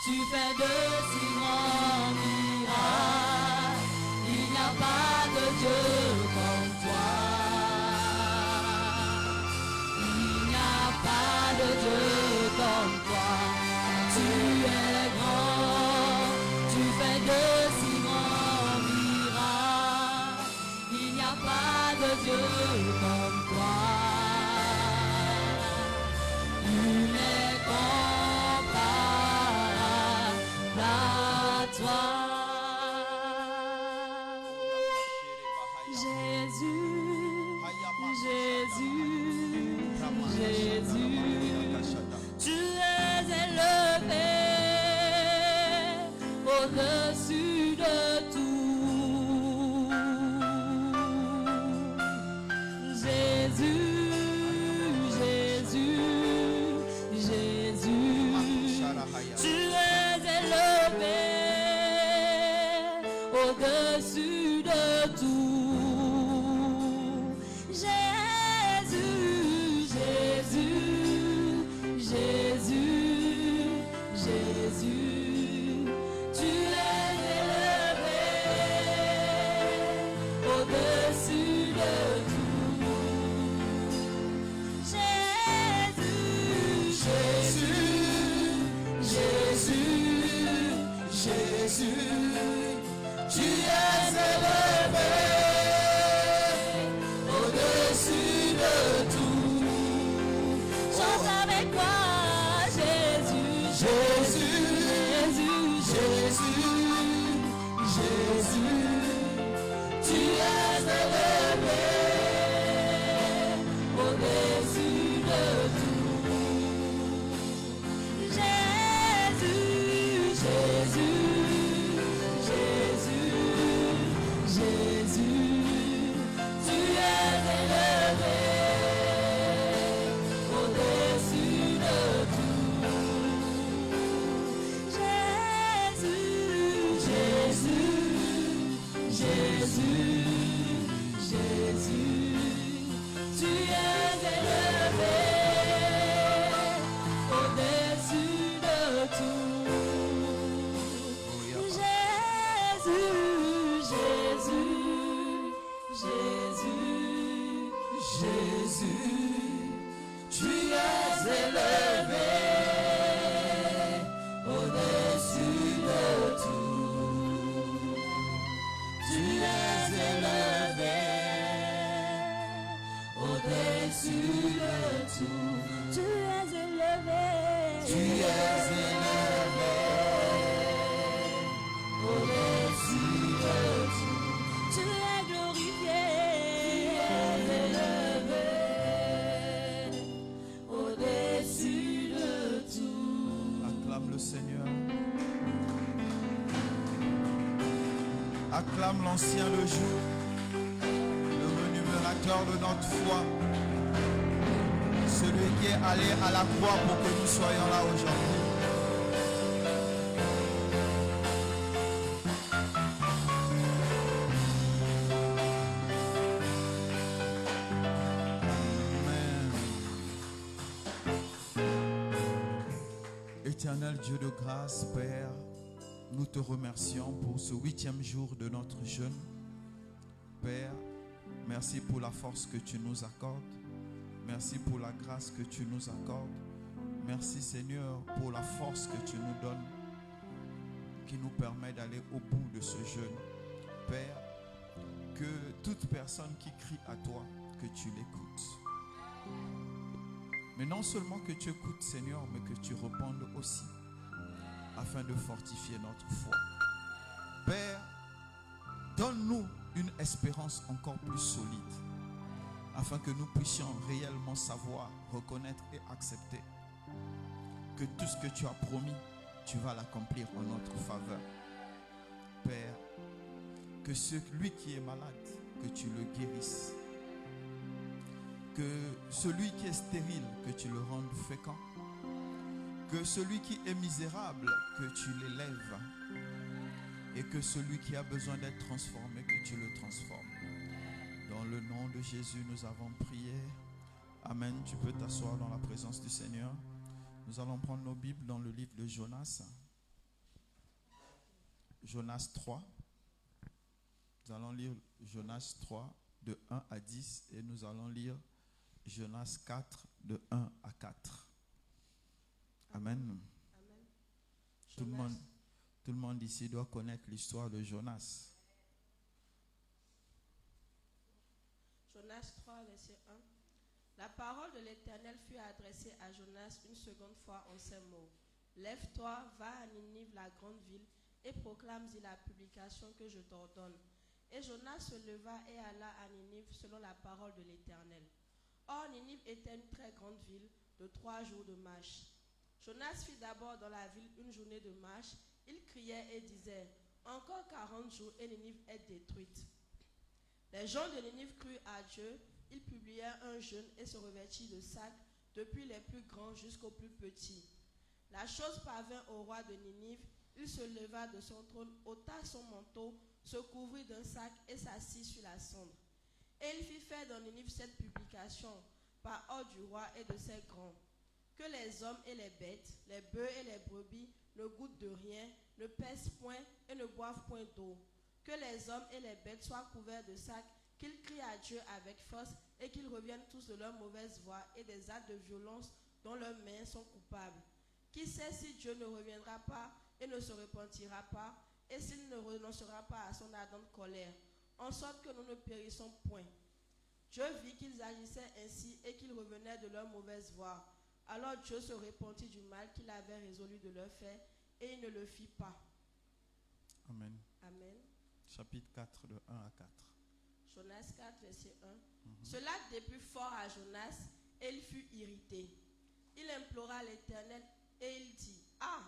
Tu fais de si grands miracles. Il n'y a pas de Dieu comme toi. Il n'y a pas de Dieu comme toi. Tu es grand. Tu fais de si grands miracles. Il n'y a pas de Dieu comme toi. Il est comparable à toi. Jésus, tu es élevé au-dessus de tout. Jésus, tu es élevé au-dessus de tout. Jésus, tu es élevé au-dessus de tout. Jésus, tu es élevé au-dessus de tout. Chante avec moi, Jésus, tu es élevé au-dessus de tout. Jésus, tu es élevé au-dessus de tout. Jésus, tu es élevé au-dessus de tout. Jésus, tu es élevé au-dessus de tout. Tu es élevé au-dessus de tout. Tu es élevé. Tu es élevé au-dessus de tout. Tu es glorifié. Tu es élevé au-dessus de tout. Acclame le Seigneur. Acclame l'ancien le jour, le rémunérateur de notre foi, celui qui est allé à la croix pour que nous soyons là aujourd'hui. Amen. Éternel Dieu de grâce, Père, nous te remercions pour ce 8e jour de notre jeûne. Père, merci pour la force que tu nous accordes. Merci pour la grâce que tu nous accordes. Merci Seigneur pour la force que tu nous donnes, qui nous permet d'aller au bout de ce jeûne. Père, que toute personne qui crie à toi, que tu l'écoutes. Mais non seulement que tu écoutes Seigneur, mais que tu répondes aussi, afin de fortifier notre foi. Père, donne-nous une espérance encore plus solide, afin que nous puissions réellement savoir, reconnaître et accepter que tout ce que tu as promis, tu vas l'accomplir en notre faveur. Père, que celui qui est malade, que tu le guérisses. Que celui qui est stérile, que tu le rendes fécond. Que celui qui est misérable, que tu l'élèves. Et que celui qui a besoin d'être transformé, que tu le transformes. Dans le nom de Jésus, nous avons prié. Amen. Tu peux t'asseoir dans la présence du Seigneur. Nous allons prendre nos Bibles dans le livre de Jonas. Jonas 3. Nous allons lire Jonas 3 de 1 à 10 et nous allons lire Jonas 4 de 1 à 4. Amen. Amen. Tout le monde ici doit connaître l'histoire de Jonas. Jonas 3, verset 1. La parole de l'Éternel fut adressée à Jonas une seconde fois en ces mots. Lève-toi, va à Ninive, la grande ville, et proclame-y la publication que je t'ordonne. Et Jonas se leva et alla à Ninive selon la parole de l'Éternel. Or, Ninive était une très grande ville de 3 jours de marche. Jonas fit d'abord dans la ville une journée de marche. Il criait et disait, encore 40 jours et Ninive est détruite. Les gens de Ninive crurent à Dieu. Ils publièrent un jeûne et se revêtirent de sacs, depuis les plus grands jusqu'aux plus petits. La chose parvint au roi de Ninive. Il se leva de son trône, ôta son manteau, se couvrit d'un sac et s'assit sur la cendre. Et il fit faire dans Ninive cette publication, par ordre du roi et de ses grands, que les hommes et les bêtes, les bœufs et les brebis ne goûtent de rien, ne pèsent point et ne boivent point d'eau. Que les hommes et les bêtes soient couverts de sacs, qu'ils crient à Dieu avec force et qu'ils reviennent tous de leur mauvaise voie et des actes de violence dont leurs mains sont coupables. Qui sait si Dieu ne reviendra pas et ne se repentira pas, et s'il ne renoncera pas à son ardente colère, en sorte que nous ne périssons point. Dieu vit qu'ils agissaient ainsi et qu'ils revenaient de leur mauvaise voie. Alors Dieu se repentit du mal qu'il avait résolu de leur faire, et il ne le fit pas. Amen. Amen. Chapitre 4 de 1 à 4. Jonas 4, verset 1. Cela déplut fort à Jonas, et il fut irrité. Il implora l'Éternel, et il dit, ah,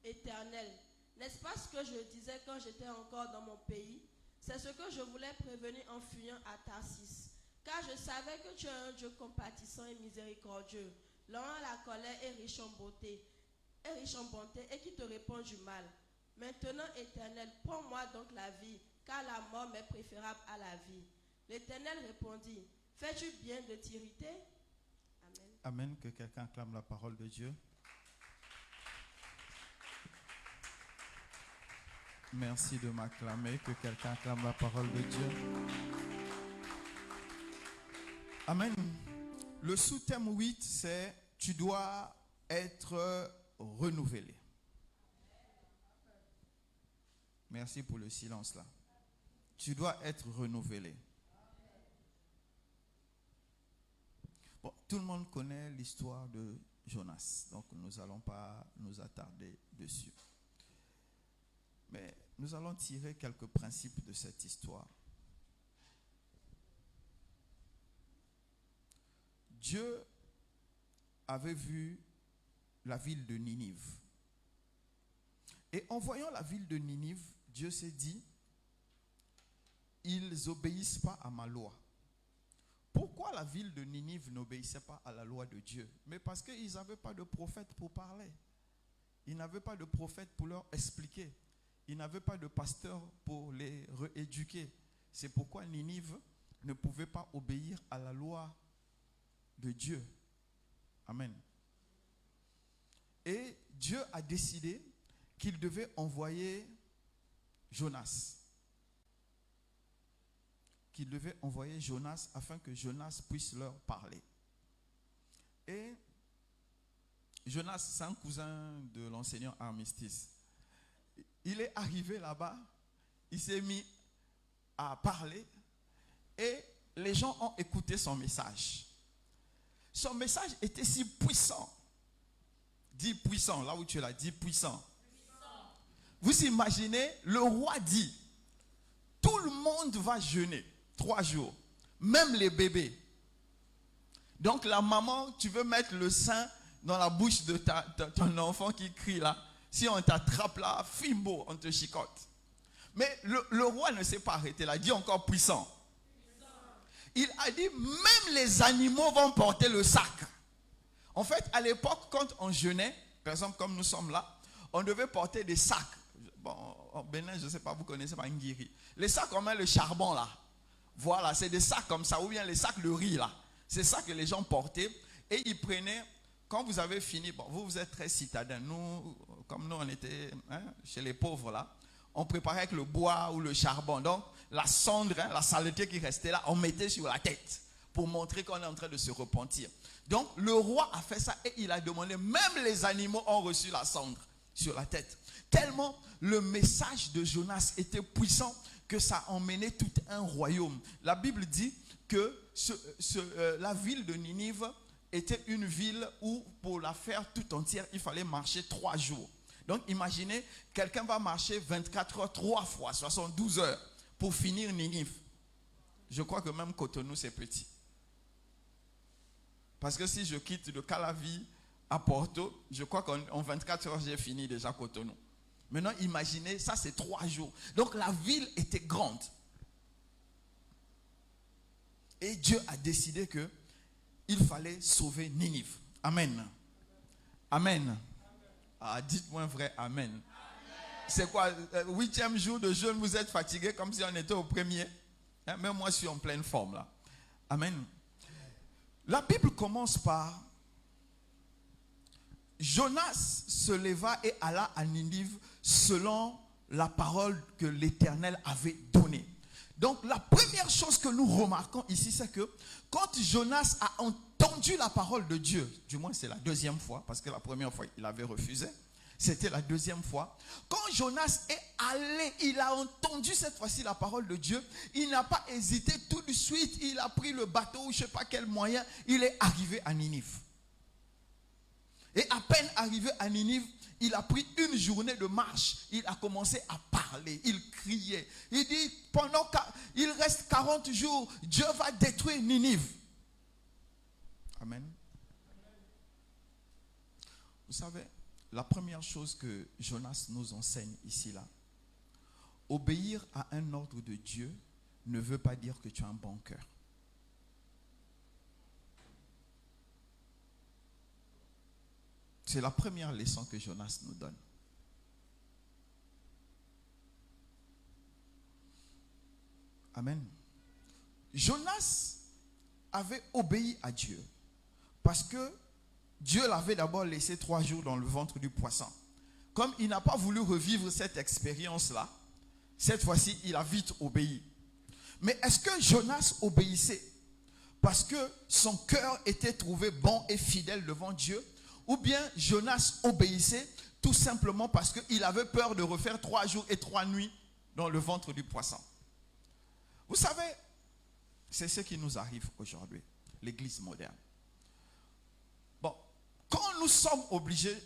Éternel, n'est-ce pas ce que je disais quand j'étais encore dans mon pays? C'est ce que je voulais prévenir en fuyant à Tarsis. Car je savais que tu es un Dieu compatissant et miséricordieux, lent à la colère et riche en bonté, et qui te répand du mal. Maintenant, Éternel, prends-moi donc la vie, car la mort m'est préférable à la vie. L'Éternel répondit, fais-tu bien de t'irriter? Amen. Amen. Que quelqu'un acclame la parole de Dieu. Merci de m'acclamer. Que quelqu'un acclame la parole de Dieu. Amen. Le sous-thème 8, c'est tu dois être renouvelé. Merci pour le silence là. Tu dois être renouvelé. Bon, tout le monde connaît l'histoire de Jonas, donc nous n'allons pas nous attarder dessus. Mais nous allons tirer quelques principes de cette histoire. Dieu avait vu la ville de Ninive. Et en voyant la ville de Ninive, Dieu s'est dit, ils n'obéissent pas à ma loi. Pourquoi la ville de Ninive n'obéissait pas à la loi de Dieu? Mais parce qu'ils n'avaient pas de prophète pour parler. Ils n'avaient pas de prophète pour leur expliquer. Ils n'avaient pas de pasteur pour les rééduquer. C'est pourquoi Ninive ne pouvait pas obéir à la loi de Dieu. Amen. Et Dieu a décidé qu'il devait envoyer Jonas. Qu'il devait envoyer Jonas afin que Jonas puisse leur parler. Et Jonas, c'est un cousin de l'enseignant Armistice. Il est arrivé là-bas, il s'est mis à parler et les gens ont écouté son message. Son message était si puissant. Dis puissant, là où tu l'as dit, puissant. Vous imaginez, le roi dit, tout le monde va jeûner 3 jours, même les bébés. Donc la maman, tu veux mettre le sein dans la bouche de ton enfant qui crie là. Si on t'attrape là, fimbo, on te chicote. Mais le roi ne s'est pas arrêté là, il a dit encore puissant. Il a dit, même les animaux vont porter le sac. En fait, à l'époque, quand on jeûnait, par exemple, comme nous sommes là, on devait porter des sacs. Bon, au Bénin, je ne sais pas, vous connaissez pas Ngiri. Les sacs, on met le charbon là. Voilà, c'est des sacs comme ça, ou bien les sacs de riz là. C'est ça que les gens portaient. Et ils prenaient, quand vous avez fini, bon, vous êtes très citadins. Nous, comme nous, on était chez les pauvres là, on préparait avec le bois ou le charbon. Donc, la cendre, la saleté qui restait là, on mettait sur la tête pour montrer qu'on est en train de se repentir. Donc, le roi a fait ça et il a demandé, même les animaux ont reçu la cendre sur la tête. Tellement le message de Jonas était puissant que ça emmenait tout un royaume. La Bible dit que la ville de Ninive était une ville où, pour la faire tout entière, il fallait marcher 3 jours. Donc, imaginez, quelqu'un va marcher 24 heures, 3 fois, 72 heures pour finir Ninive. Je crois que même Cotonou, c'est petit. Parce que si je quitte de Calavi à Porto, je crois qu'en 24 heures, j'ai fini déjà Cotonou. Maintenant, imaginez, ça c'est 3 jours. Donc, la ville était grande. Et Dieu a décidé qu'il fallait sauver Ninive. Amen. Amen. Ah, dites-moi vrai, amen. Amen. C'est quoi, 8e jour de jeûne, vous êtes fatigué comme si on était au premier. Hein, même moi, je suis en pleine forme là. Amen. La Bible commence par Jonas se leva et alla à Ninive selon la parole que l'Éternel avait donnée. Donc la première chose que nous remarquons ici, c'est que quand Jonas a entendu la parole de Dieu, du moins c'est la deuxième fois, parce que la première fois il avait refusé, c'était la deuxième fois. Quand Jonas est allé, il a entendu cette fois-ci la parole de Dieu, il n'a pas hésité, tout de suite il a pris le bateau ou je ne sais pas quel moyen, il est arrivé à Ninive. Et à peine arrivé à Ninive, il a pris une journée de marche. Il a commencé à parler, il criait. Il dit, pendant qu'il reste 40 jours, Dieu va détruire Ninive. Amen. Vous savez, la première chose que Jonas nous enseigne ici, là, obéir à un ordre de Dieu ne veut pas dire que tu as un bon cœur. C'est la première leçon que Jonas nous donne. Amen. Jonas avait obéi à Dieu parce que Dieu l'avait d'abord laissé 3 jours dans le ventre du poisson. Comme il n'a pas voulu revivre cette expérience-là, cette fois-ci, il a vite obéi. Mais est-ce que Jonas obéissait parce que son cœur était trouvé bon et fidèle devant Dieu? Ou bien Jonas obéissait tout simplement parce qu'il avait peur de refaire 3 jours et 3 nuits dans le ventre du poisson? Vous savez, c'est ce qui nous arrive aujourd'hui, l'église moderne. Bon, quand nous sommes obligés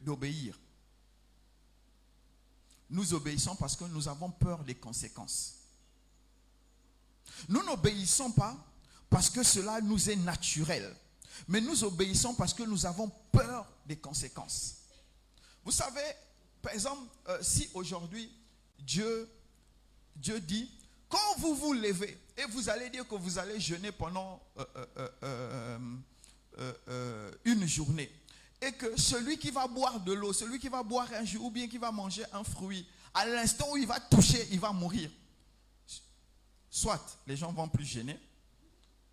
d'obéir, nous obéissons parce que nous avons peur des conséquences. Nous n'obéissons pas parce que cela nous est naturel. Mais nous obéissons parce que nous avons peur des conséquences. Vous savez, par exemple, si aujourd'hui, Dieu dit, quand vous vous levez, et vous allez dire que vous allez jeûner pendant une journée, et que celui qui va boire de l'eau, celui qui va boire un jus, ou bien qui va manger un fruit, à l'instant où il va toucher, il va mourir. Soit les gens vont plus jeûner,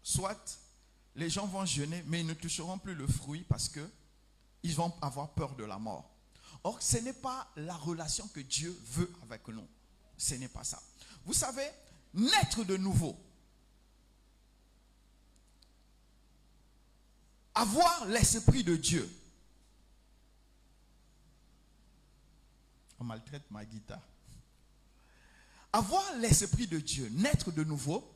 soit les gens vont jeûner, mais ils ne toucheront plus le fruit parce qu'ils vont avoir peur de la mort. Or, ce n'est pas la relation que Dieu veut avec nous. Ce n'est pas ça. Vous savez, naître de nouveau, avoir l'esprit de Dieu. On maltraite ma guitare. Avoir l'esprit de Dieu, naître de nouveau,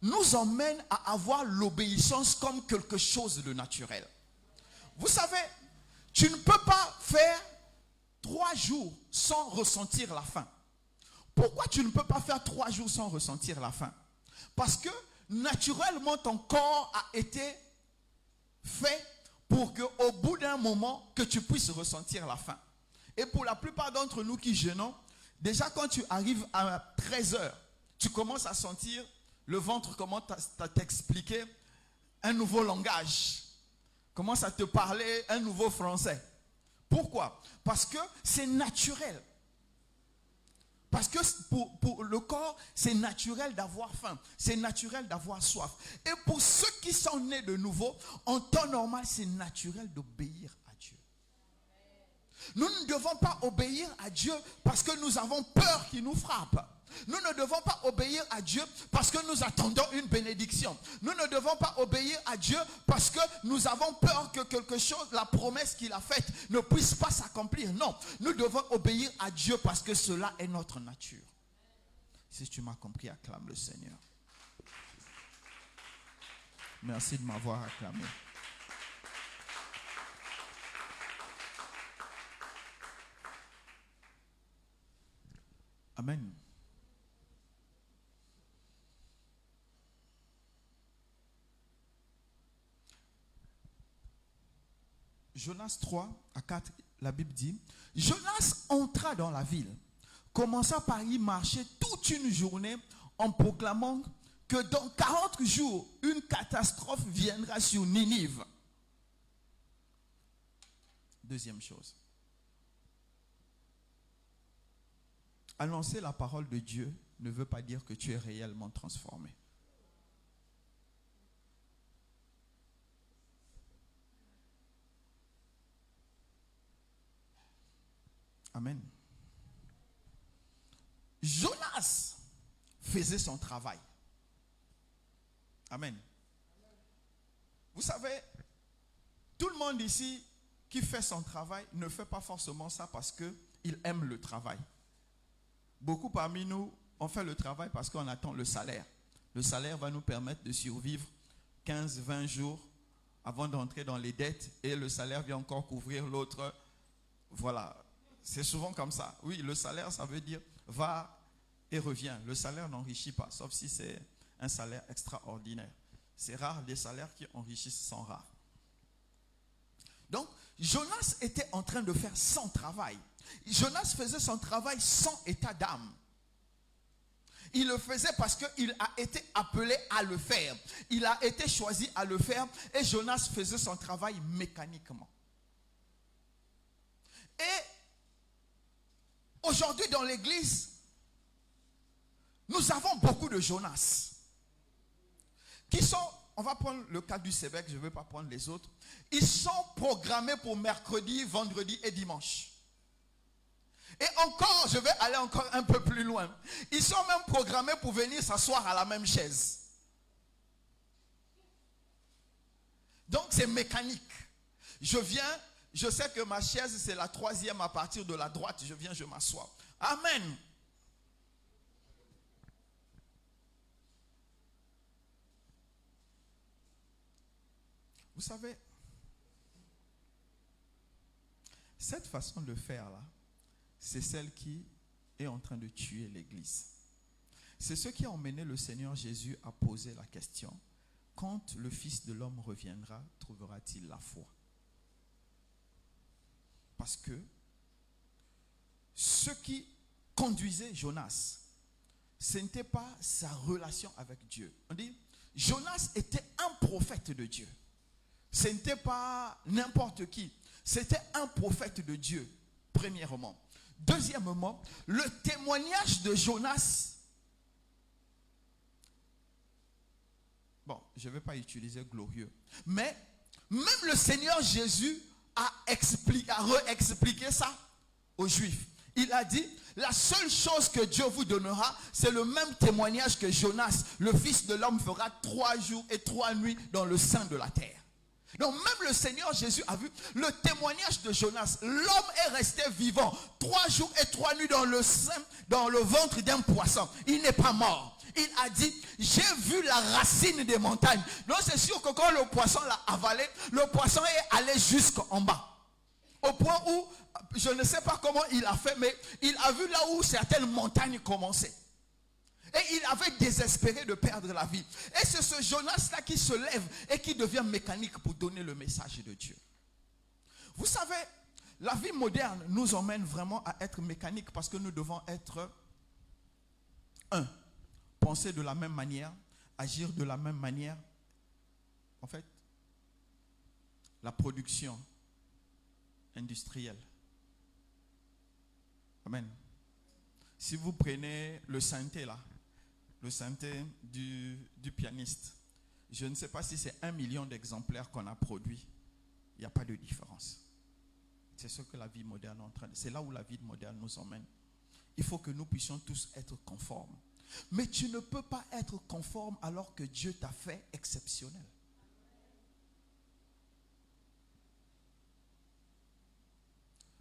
nous emmène à avoir l'obéissance comme quelque chose de naturel. Vous savez, tu ne peux pas faire 3 jours sans ressentir la faim. Pourquoi tu ne peux pas faire 3 jours sans ressentir la faim? Parce que naturellement ton corps a été fait pour qu'au bout d'un moment que tu puisses ressentir la faim. Et pour la plupart d'entre nous qui jeûnons, déjà quand tu arrives à 13 heures, tu commences à sentir le ventre commence à t'expliquer un nouveau langage. Commence à te parler un nouveau français. Pourquoi? Parce que c'est naturel. Parce que pour le corps, c'est naturel d'avoir faim. C'est naturel d'avoir soif. Et pour ceux qui sont nés de nouveau, en temps normal, c'est naturel d'obéir à Dieu. Nous ne devons pas obéir à Dieu parce que nous avons peur qu'il nous frappe. Nous ne devons pas obéir à Dieu parce que nous attendons une bénédiction. Nous ne devons pas obéir à Dieu parce que nous avons peur que quelque chose, la promesse qu'il a faite, ne puisse pas s'accomplir. Non, nous devons obéir à Dieu parce que cela est notre nature. Si tu m'as compris, acclame le Seigneur. Merci de m'avoir acclamé. Amen. Jonas 3 à 4, la Bible dit, Jonas entra dans la ville, commença par y marcher toute une journée en proclamant que dans 40 jours, une catastrophe viendra sur Ninive. Deuxième chose. Annoncer la parole de Dieu ne veut pas dire que tu es réellement transformé. Amen. Jonas faisait son travail. Amen. Vous savez, tout le monde ici qui fait son travail ne fait pas forcément ça parce qu'il aime le travail. Beaucoup parmi nous, on fait le travail parce qu'on attend le salaire. Le salaire va nous permettre de survivre 15-20 jours avant d'entrer dans les dettes et le salaire vient encore couvrir l'autre. Voilà. C'est souvent comme ça. Oui, le salaire, ça veut dire va et revient. Le salaire n'enrichit pas, sauf si c'est un salaire extraordinaire. C'est rare, les salaires qui enrichissent sont rares. Donc, Jonas était en train de faire son travail. Jonas faisait son travail sans état d'âme. Il le faisait parce qu'il a été appelé à le faire. Il a été choisi à le faire et Jonas faisait son travail mécaniquement. Et aujourd'hui dans l'église, nous avons beaucoup de Jonas qui sont, on va prendre le cas du Sébec, je ne vais pas prendre les autres, ils sont programmés pour mercredi, vendredi et dimanche. Et encore, je vais aller encore un peu plus loin. Ils sont même programmés pour venir s'asseoir à la même chaise. Donc c'est mécanique. Je viens, je sais que ma chaise c'est la 3e à partir de la droite. Je viens, je m'assois. Amen. Vous savez, cette façon de faire là, c'est celle qui est en train de tuer l'Église. C'est ce qui a emmené le Seigneur Jésus à poser la question, quand le Fils de l'homme reviendra, trouvera-t-il la foi? Parce que ce qui conduisait Jonas, ce n'était pas sa relation avec Dieu. On dit, Jonas était un prophète de Dieu. Ce n'était pas n'importe qui. C'était un prophète de Dieu, premièrement. Deuxièmement, le témoignage de Jonas. Bon, je ne vais pas utiliser glorieux. Mais même le Seigneur Jésus a réexpliqué ça aux Juifs. Il a dit, la seule chose que Dieu vous donnera, c'est le même témoignage que Jonas, le Fils de l'homme, fera 3 jours et 3 nuits dans le sein de la terre. Donc même le Seigneur Jésus a vu le témoignage de Jonas. L'homme est resté vivant 3 jours et 3 nuits dans le sein, dans le ventre d'un poisson. Il n'est pas mort. Il a dit, j'ai vu la racine des montagnes. Donc c'est sûr que quand le poisson l'a avalé, le poisson est allé jusqu'en bas. Au point où, je ne sais pas comment il a fait, mais il a vu là où certaines montagnes commençaient. Et il avait désespéré de perdre la vie. Et c'est ce Jonas-là qui se lève et qui devient mécanique pour donner le message de Dieu. Vous savez, la vie moderne nous emmène vraiment à être mécanique parce que nous devons être penser de la même manière, agir de la même manière. En fait, la production industrielle. Amen. Si vous prenez le synthé là, le synthé du pianiste, je ne sais pas si c'est 1 million d'exemplaires qu'on a produit. Il n'y a pas de différence. C'est ce que la vie moderne est en train de... C'est là où la vie moderne nous emmène. Il faut que nous puissions tous être conformes. Mais tu ne peux pas être conforme alors que Dieu t'a fait exceptionnel.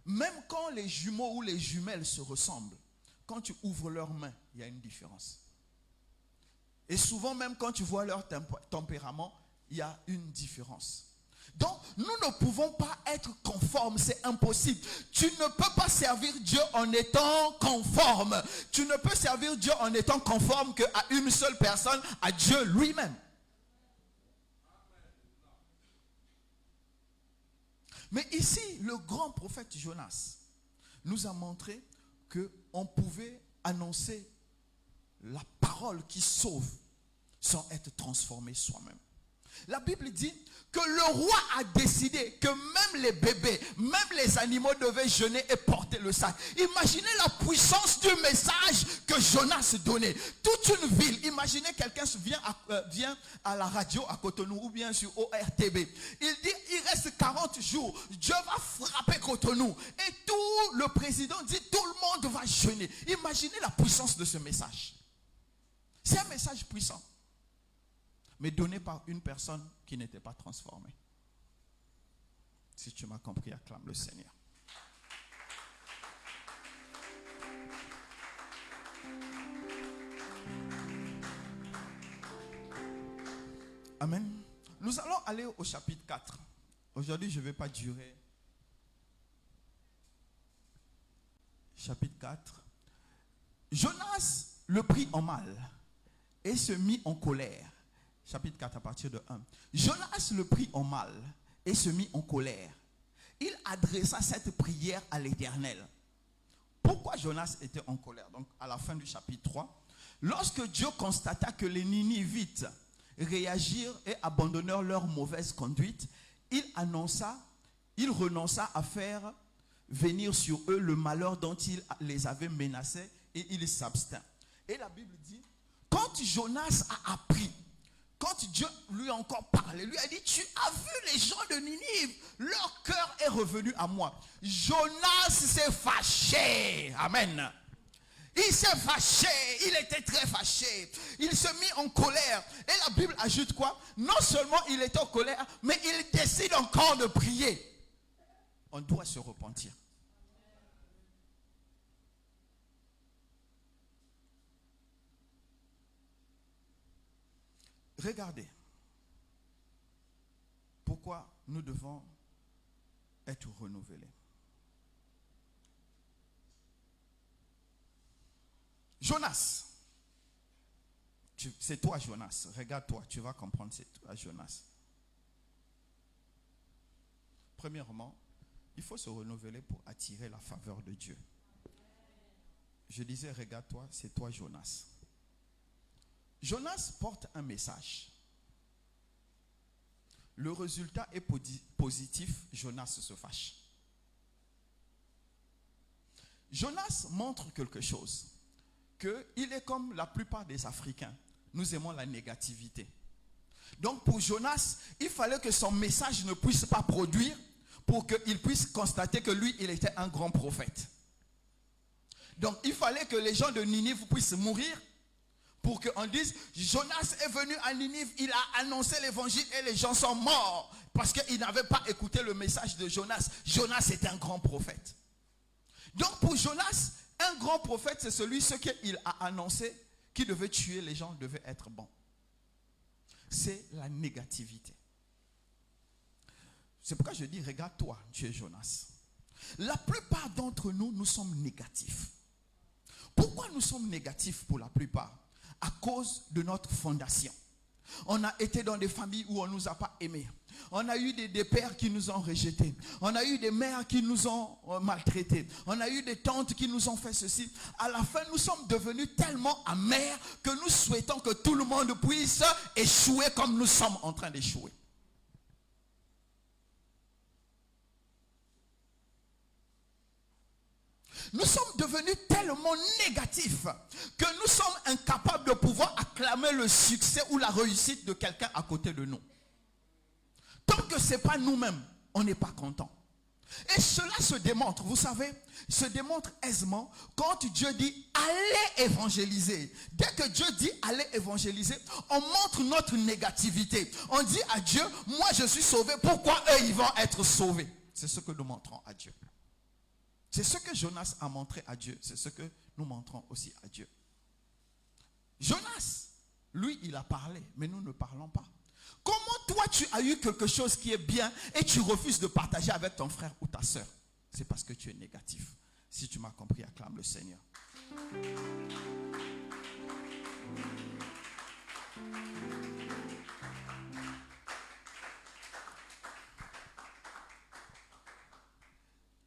Même quand les jumeaux ou les jumelles se ressemblent, quand tu ouvres leurs mains, il y a une différence. Et souvent, même quand tu vois leur tempérament, il y a une différence. Donc, nous ne pouvons pas être conformes, c'est impossible. Tu ne peux pas servir Dieu en étant conforme. Tu ne peux servir Dieu en étant conforme qu'à une seule personne, à Dieu lui-même. Mais ici, le grand prophète Jonas nous a montré qu'on pouvait annoncer la parole qui sauve sans être transformé soi-même. La Bible dit que le roi a décidé que même les bébés, même les animaux devaient jeûner et porter le sac. Imaginez la puissance du message que Jonas donnait. Toute une ville, imaginez quelqu'un vient à la radio à Cotonou ou bien sur ORTB. Il dit, il reste 40 jours, Dieu va frapper Cotonou. Et tout le président dit, tout le monde va jeûner. Imaginez la puissance de ce message. C'est un message puissant, mais donné par une personne qui n'était pas transformée. Si tu m'as compris, acclame le Seigneur. Amen. Nous allons aller au chapitre 4. Aujourd'hui, je ne vais pas durer. Chapitre 4. Jonas le prit en mal et se mit en colère. Chapitre 4 à partir de 1. Jonas le prit en mal et se mit en colère. Il adressa cette prière à l'Éternel. Pourquoi Jonas était en colère? Donc à la fin du chapitre 3, lorsque Dieu constata que les Ninivites réagirent et abandonnèrent leur mauvaise conduite, il renonça à faire venir sur eux le malheur dont il les avait menacés et il s'abstint. Et la Bible dit, quand Jonas a appris, quand Dieu lui a encore parlé, lui a dit, tu as vu les gens de Ninive, leur cœur est revenu à moi. Jonas s'est fâché. Amen. Il s'est fâché, il était très fâché. Il se mit en colère. Et la Bible ajoute quoi? Non seulement il était en colère, mais il décide encore de prier. On doit se repentir. Regardez. Pourquoi nous devons être renouvelés. Jonas. C'est toi Jonas. Regarde-toi, tu vas comprendre, c'est toi Jonas. Premièrement, il faut se renouveler pour attirer la faveur de Dieu. Je disais, regarde-toi, c'est toi Jonas. Jonas porte un message. Le résultat est positif, Jonas se fâche. Jonas montre quelque chose, qu'il est comme la plupart des Africains. Nous aimons la négativité. Donc pour Jonas, il fallait que son message ne puisse pas produire pour qu'il puisse constater que lui, il était un grand prophète. Donc il fallait que les gens de Ninive puissent mourir pour qu'on dise, Jonas est venu à Ninive, il a annoncé l'évangile et les gens sont morts parce qu'ils n'avaient pas écouté le message de Jonas. Jonas est un grand prophète. Donc pour Jonas, un grand prophète, c'est ce qu'il a annoncé, qui devait tuer les gens, devait être bon. C'est la négativité. C'est pourquoi je dis, regarde-toi, tu es Jonas. La plupart d'entre nous, nous sommes négatifs. Pourquoi nous sommes négatifs pour la plupart? À cause de notre fondation. On a été dans des familles où on ne nous a pas aimés. On a eu des pères qui nous ont rejetés. On a eu des mères qui nous ont maltraités. On a eu des tantes qui nous ont fait ceci. À la fin, nous sommes devenus tellement amers que nous souhaitons que tout le monde puisse échouer comme nous sommes en train d'échouer. Nous sommes devenus tellement négatifs que nous sommes incapables de pouvoir acclamer le succès ou la réussite de quelqu'un à côté de nous. Tant que ce n'est pas nous-mêmes, on n'est pas content. Et cela se démontre, vous savez, se démontre aisément quand Dieu dit allez évangéliser. Dès que Dieu dit allez évangéliser, on montre notre négativité. On dit à Dieu, moi je suis sauvé, pourquoi eux ils vont être sauvés? C'est ce que nous montrons à Dieu. C'est ce que Jonas a montré à Dieu. C'est ce que nous montrons aussi à Dieu. Jonas, lui, il a parlé, mais nous ne parlons pas. Comment toi, tu as eu quelque chose qui est bien et tu refuses de partager avec ton frère ou ta soeur? C'est parce que tu es négatif. Si tu m'as compris, acclame le Seigneur.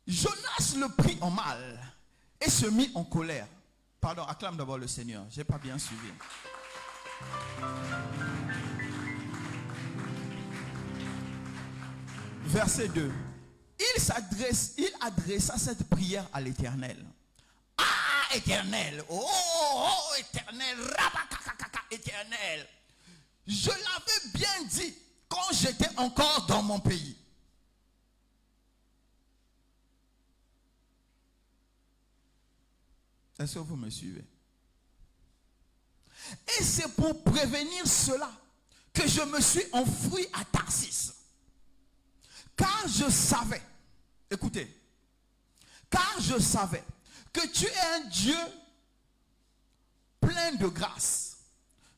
Jonas le prit en mal et se mit en colère. Pardon, acclame d'abord le Seigneur. Je n'ai pas bien suivi. Verset 2. Il adressa cette prière à l'Éternel. Ah, Éternel. Oh, Éternel. Éternel. Je l'avais bien dit quand j'étais encore dans mon pays. Est-ce que vous me suivez? Et c'est pour prévenir cela que je me suis enfui à Tarsis. Car je savais, écoutez, car je savais que tu es un Dieu plein de grâce,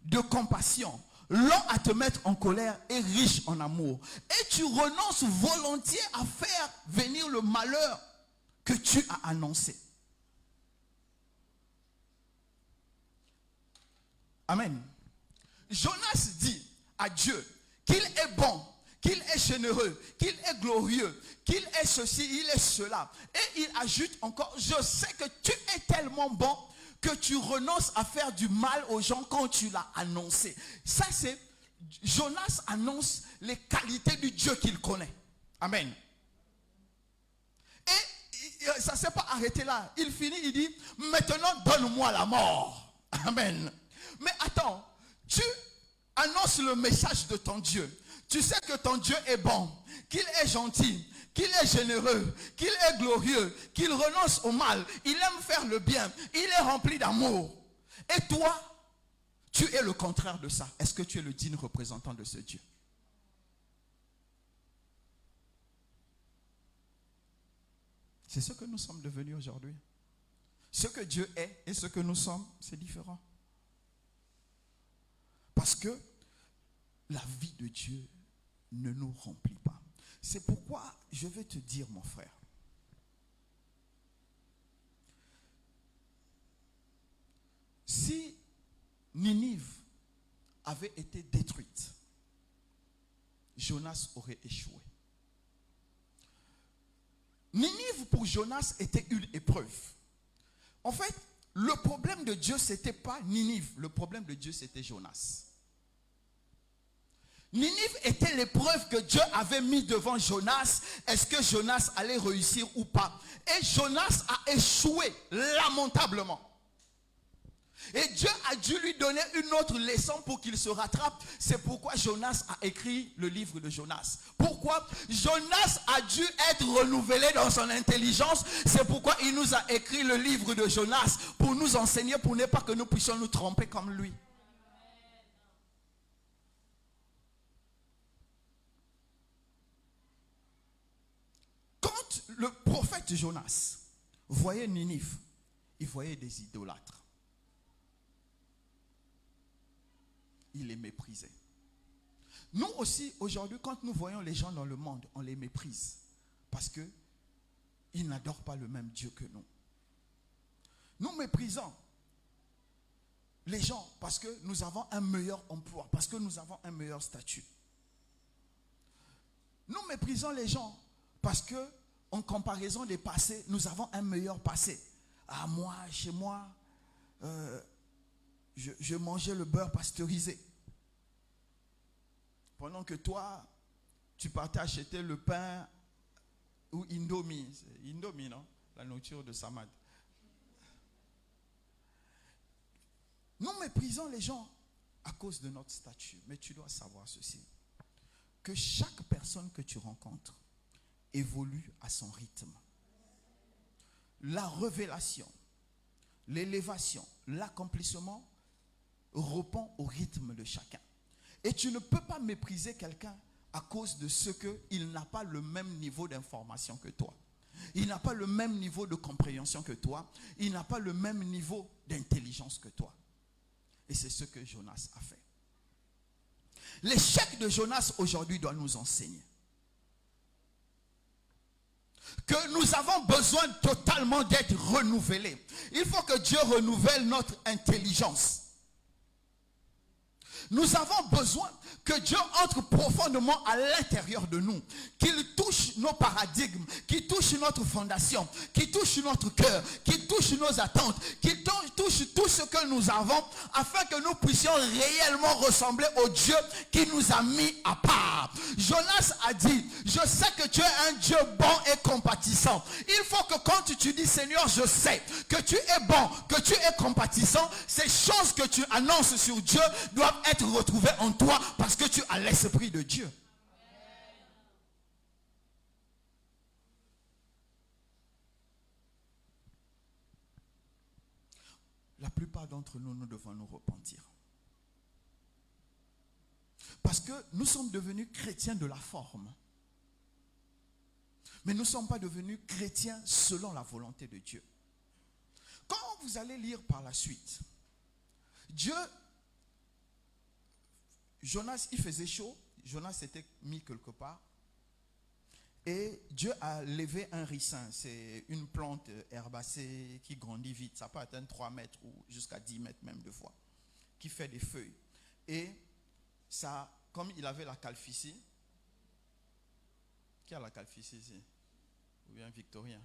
de compassion, lent à te mettre en colère et riche en amour. Et tu renonces volontiers à faire venir le malheur que tu as annoncé. Amen. Jonas dit à Dieu qu'il est bon, qu'il est généreux, qu'il est glorieux, qu'il est ceci, il est cela. Et il ajoute encore, je sais que tu es tellement bon que tu renonces à faire du mal aux gens quand tu l'as annoncé. Ça c'est, Jonas annonce les qualités du Dieu qu'il connaît. Amen. Et ça ne s'est pas arrêté là. Il finit, il dit, maintenant donne-moi la mort. Amen. Mais attends, tu annonces le message de ton Dieu. Tu sais que ton Dieu est bon, qu'il est gentil, qu'il est généreux, qu'il est glorieux, qu'il renonce au mal, il aime faire le bien, il est rempli d'amour. Et toi, tu es le contraire de ça. Est-ce que tu es le digne représentant de ce Dieu? C'est ce que nous sommes devenus aujourd'hui. Ce que Dieu est et ce que nous sommes, c'est différent. Parce que la vie de Dieu ne nous remplit pas. C'est pourquoi je vais te dire, mon frère, si Ninive avait été détruite, Jonas aurait échoué. Ninive pour Jonas était une épreuve. En fait, le problème de Dieu, ce n'était pas Ninive. Le problème de Dieu, c'était Jonas. Ninive était l'épreuve que Dieu avait mis devant Jonas. Est-ce que Jonas allait réussir ou pas? Et Jonas a échoué lamentablement. Et Dieu a dû lui donner une autre leçon pour qu'il se rattrape. C'est pourquoi Jonas a écrit le livre de Jonas. Pourquoi? Jonas a dû être renouvelé dans son intelligence. C'est pourquoi il nous a écrit le livre de Jonas. Pour nous enseigner, pour ne pas que nous puissions nous tromper comme lui. Quand le prophète Jonas voyait Ninive, il voyait des idolâtres. Il les méprisait. Nous aussi, aujourd'hui, quand nous voyons les gens dans le monde, on les méprise. Parce qu'ils n'adorent pas le même Dieu que nous. Nous méprisons les gens parce que nous avons un meilleur emploi, parce que nous avons un meilleur statut. Nous méprisons les gens parce que, en comparaison des passés, nous avons un meilleur passé. Ah, moi, chez moi, je mangeais le beurre pasteurisé. Pendant que toi, tu partais acheter le pain ou Indomie. C'est Indomie, non? La nourriture de Samad. Nous méprisons les gens à cause de notre statut. Mais tu dois savoir ceci. Que chaque personne que tu rencontres évolue à son rythme. La révélation, l'élévation, l'accomplissement répond au rythme de chacun. Et tu ne peux pas mépriser quelqu'un à cause de ce qu'il n'a pas le même niveau d'information que toi. Il n'a pas le même niveau de compréhension que toi. Il n'a pas le même niveau d'intelligence que toi. Et c'est ce que Jonas a fait. L'échec de Jonas aujourd'hui doit nous enseigner que nous avons besoin totalement d'être renouvelés. Il faut que Dieu renouvelle notre intelligence. Nous avons besoin que Dieu entre profondément à l'intérieur de nous, qu'il touche nos paradigmes, qu'il touche notre fondation, qu'il touche notre cœur, qu'il touche nos attentes, qu'il touche tout ce que nous avons, afin que nous puissions réellement ressembler au Dieu qui nous a mis à part. Jonas a dit, je sais que tu es un Dieu bon et compatissant. Il faut que quand tu dis, Seigneur, je sais que tu es bon, que tu es compatissant, ces choses que tu annonces sur Dieu doivent être retrouvées en toi parce que tu as l'esprit de Dieu. La plupart d'entre nous, nous devons nous repentir. Parce que nous sommes devenus chrétiens de la forme. Mais nous ne sommes pas devenus chrétiens selon la volonté de Dieu. Quand vous allez lire par la suite, Jonas, il faisait chaud. Jonas s'était mis quelque part. Et Dieu a levé un ricin. C'est une plante herbacée qui grandit vite. Ça peut atteindre 3 mètres ou jusqu'à 10 mètres même de fois. Qui fait des feuilles. Et ça, comme il avait la calvitie. Qui a la calvitie ici? Ou bien Victorien.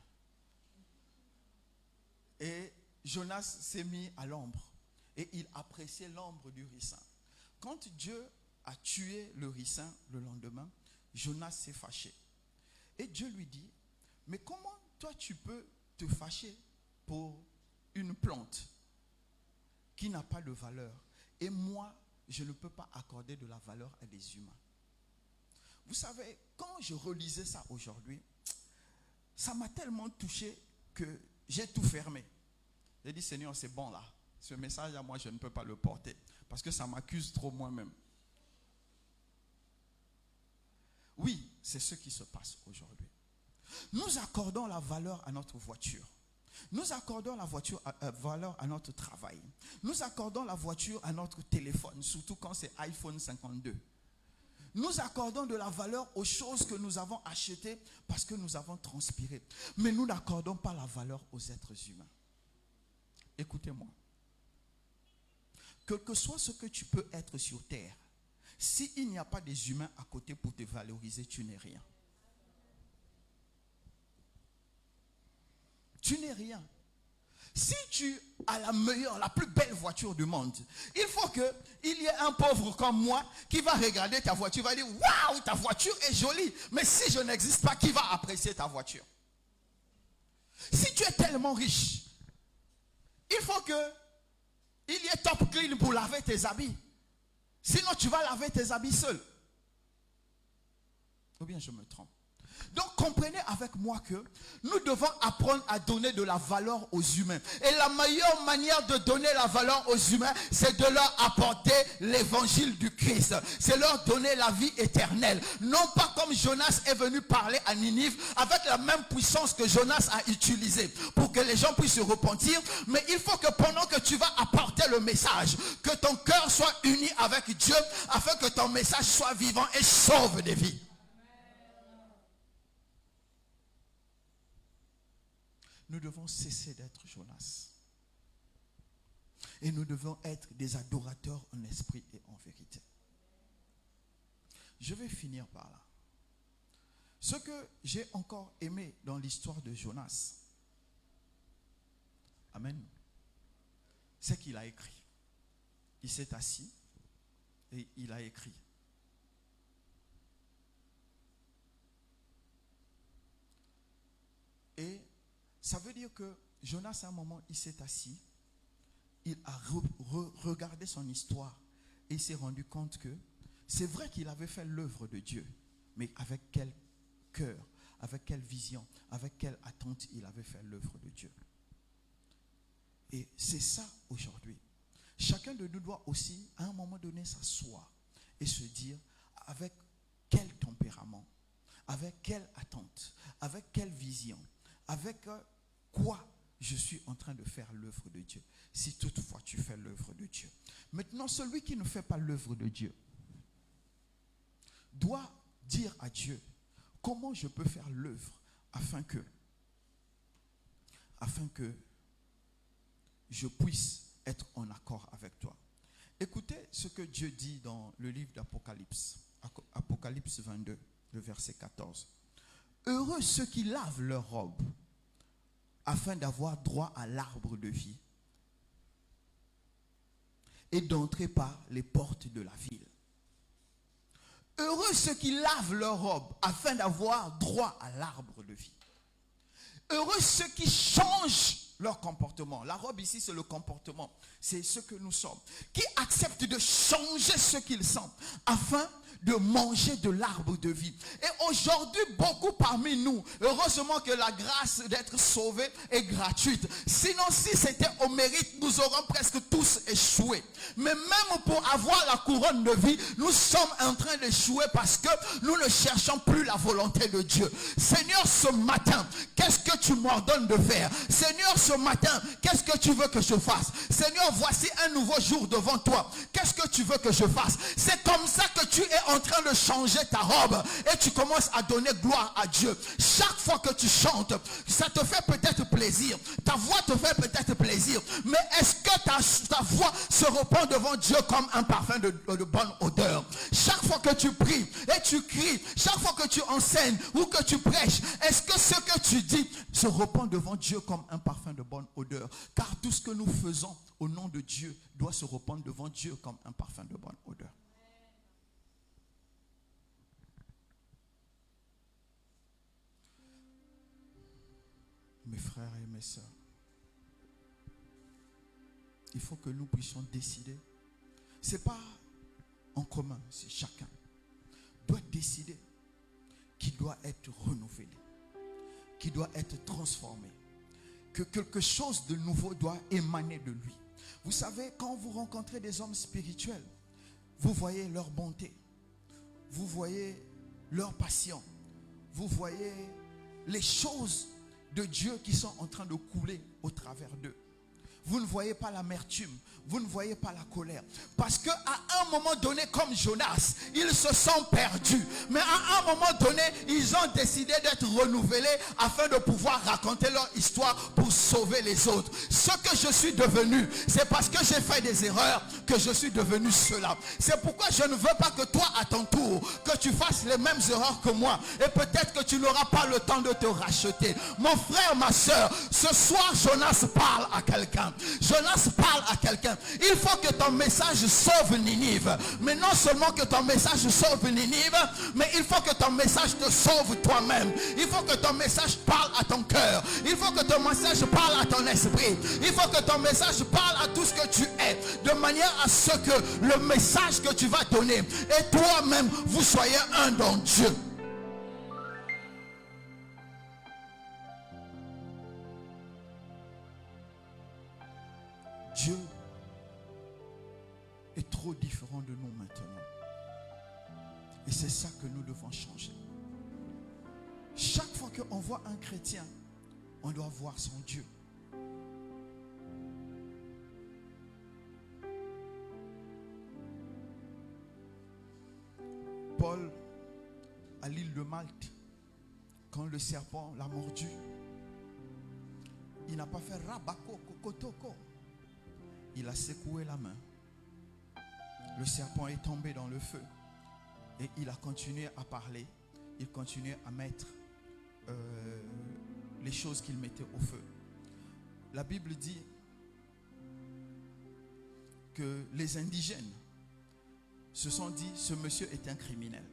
Et Jonas s'est mis à l'ombre. Et il appréciait l'ombre du ricin. Quand Dieu a tué le ricin le lendemain, Jonas s'est fâché. Et Dieu lui dit, mais comment toi tu peux te fâcher pour une plante qui n'a pas de valeur? Et moi, je ne peux pas accorder de la valeur à des humains. Vous savez, quand je relisais ça aujourd'hui, ça m'a tellement touché que j'ai tout fermé. J'ai dit, Seigneur, c'est bon là. Ce message à moi, je ne peux pas le porter. Parce que ça m'accuse trop moi-même. Oui, c'est ce qui se passe aujourd'hui. Nous accordons la valeur à notre voiture. Nous accordons la valeur à notre travail. Nous accordons la voiture à notre téléphone, surtout quand c'est iPhone 52. Nous accordons de la valeur aux choses que nous avons achetées parce que nous avons transpiré. Mais nous n'accordons pas la valeur aux êtres humains. Écoutez-moi. Quel que soit ce que tu peux être sur terre, s'il n'y a pas des humains à côté pour te valoriser, tu n'es rien. Tu n'es rien. Si tu as la meilleure, la plus belle voiture du monde, il faut qu'il y ait un pauvre comme moi qui va regarder ta voiture, va dire, waouh, ta voiture est jolie. Mais si je n'existe pas, qui va apprécier ta voiture? Si tu es tellement riche, il faut qu'il y ait Top Clean pour laver tes habits. Sinon, tu vas laver tes habits seul. Ou bien je me trompe. Donc comprenez avec moi que nous devons apprendre à donner de la valeur aux humains. Et la meilleure manière de donner la valeur aux humains, c'est de leur apporter l'évangile du Christ. C'est leur donner la vie éternelle. Non pas comme Jonas est venu parler à Ninive avec la même puissance que Jonas a utilisée pour que les gens puissent se repentir. Mais il faut que pendant que tu vas apporter le message, que ton cœur soit uni avec Dieu afin que ton message soit vivant et sauve des vies. Nous devons cesser d'être Jonas. Et nous devons être des adorateurs en esprit et en vérité. Je vais finir par là. Ce que j'ai encore aimé dans l'histoire de Jonas, amen, c'est qu'il a écrit. Il s'est assis et il a écrit. Et ça veut dire que Jonas, à un moment, il s'est assis, il a regardé son histoire et il s'est rendu compte que c'est vrai qu'il avait fait l'œuvre de Dieu, mais avec quel cœur, avec quelle vision, avec quelle attente il avait fait l'œuvre de Dieu. Et c'est ça aujourd'hui. Chacun de nous doit aussi, à un moment donné, s'asseoir et se dire avec quel tempérament, avec quelle attente, avec quelle vision, avec quoi je suis en train de faire l'œuvre de Dieu. Si toutefois tu fais l'œuvre de Dieu. Maintenant, celui qui ne fait pas l'œuvre de Dieu doit dire à Dieu comment je peux faire l'œuvre afin que je puisse être en accord avec toi. Écoutez ce que Dieu dit dans le livre d'Apocalypse, Apocalypse 22, le verset 14. Heureux ceux qui lavent leurs robes afin d'avoir droit à l'arbre de vie et d'entrer par les portes de la ville. Heureux ceux qui lavent leurs robes afin d'avoir droit à l'arbre de vie. Heureux ceux qui changent leur comportement. La robe ici, c'est le comportement. C'est ce que nous sommes. Qui acceptent de changer ce qu'ils sont afin de manger de l'arbre de vie. Et aujourd'hui, beaucoup parmi nous, heureusement que la grâce d'être sauvés est gratuite. Sinon, si c'était au mérite, nous aurions presque tous échoué. Mais même pour avoir la couronne de vie, nous sommes en train d'échouer parce que nous ne cherchons plus la volonté de Dieu. Seigneur, ce matin, qu'est-ce que tu m'ordonnes de faire? Seigneur, ce matin, qu'est-ce que tu veux que je fasse? Seigneur, voici un nouveau jour devant toi. Qu'est-ce que tu veux que je fasse? C'est comme ça que tu es en train de changer ta robe et tu commences à donner gloire à Dieu. Chaque fois que tu chantes, ça te fait peut-être plaisir. Ta voix te fait peut-être plaisir. Mais est-ce que ta voix se répand devant Dieu comme un parfum de bonne odeur? Chaque fois que tu pries et tu cries, chaque fois que tu enseignes ou que tu prêches, est-ce que ce que tu dis se répand devant Dieu comme un parfum de bonne odeur? Car tout ce que nous faisons au nom de Dieu doit se répandre devant Dieu comme un parfum de bonne odeur. Mes frères et mes sœurs, il faut que nous puissions décider. Ce n'est pas en commun, c'est chacun doit décider qui doit être renouvelé, qui doit être transformé, que quelque chose de nouveau doit émaner de lui. Vous savez, quand vous rencontrez des hommes spirituels, vous voyez leur bonté, vous voyez leur passion, vous voyez les choses de Dieu qui sont en train de couler au travers d'eux. Vous ne voyez pas l'amertume, vous ne voyez pas la colère. Parce qu'à un moment donné, comme Jonas, ils se sont perdus. Mais à un moment donné, ils ont décidé d'être renouvelés afin de pouvoir raconter leur histoire pour sauver les autres. Ce que je suis devenu, c'est parce que j'ai fait des erreurs que je suis devenu cela. C'est pourquoi je ne veux pas que toi, à ton tour, que tu fasses les mêmes erreurs que moi. Et peut-être que tu n'auras pas le temps de te racheter. Mon frère, ma soeur, ce soir, Jonas parle à quelqu'un. Jonas parle à quelqu'un. Il faut que ton message sauve Ninive. Mais non seulement que ton message sauve Ninive, mais il faut que ton message te sauve toi-même. Il faut que ton message parle à ton cœur. Il faut que ton message parle à ton esprit. Il faut que ton message parle à tout ce que tu es. De manière à ce que le message que tu vas donner et toi-même, vous soyez un dans Dieu. Dieu est trop différent de nous maintenant. Et c'est ça que nous devons changer. Chaque fois qu'on voit un chrétien, on doit voir son Dieu. Paul, à l'île de Malte, quand le serpent l'a mordu, il n'a pas fait rabako kokotoko. Il a secoué la main. Le serpent est tombé dans le feu. Et il a continué à parler. Il continuait à mettre les choses qu'il mettait au feu. La Bible dit que les indigènes se sont dit, ce monsieur est un criminel.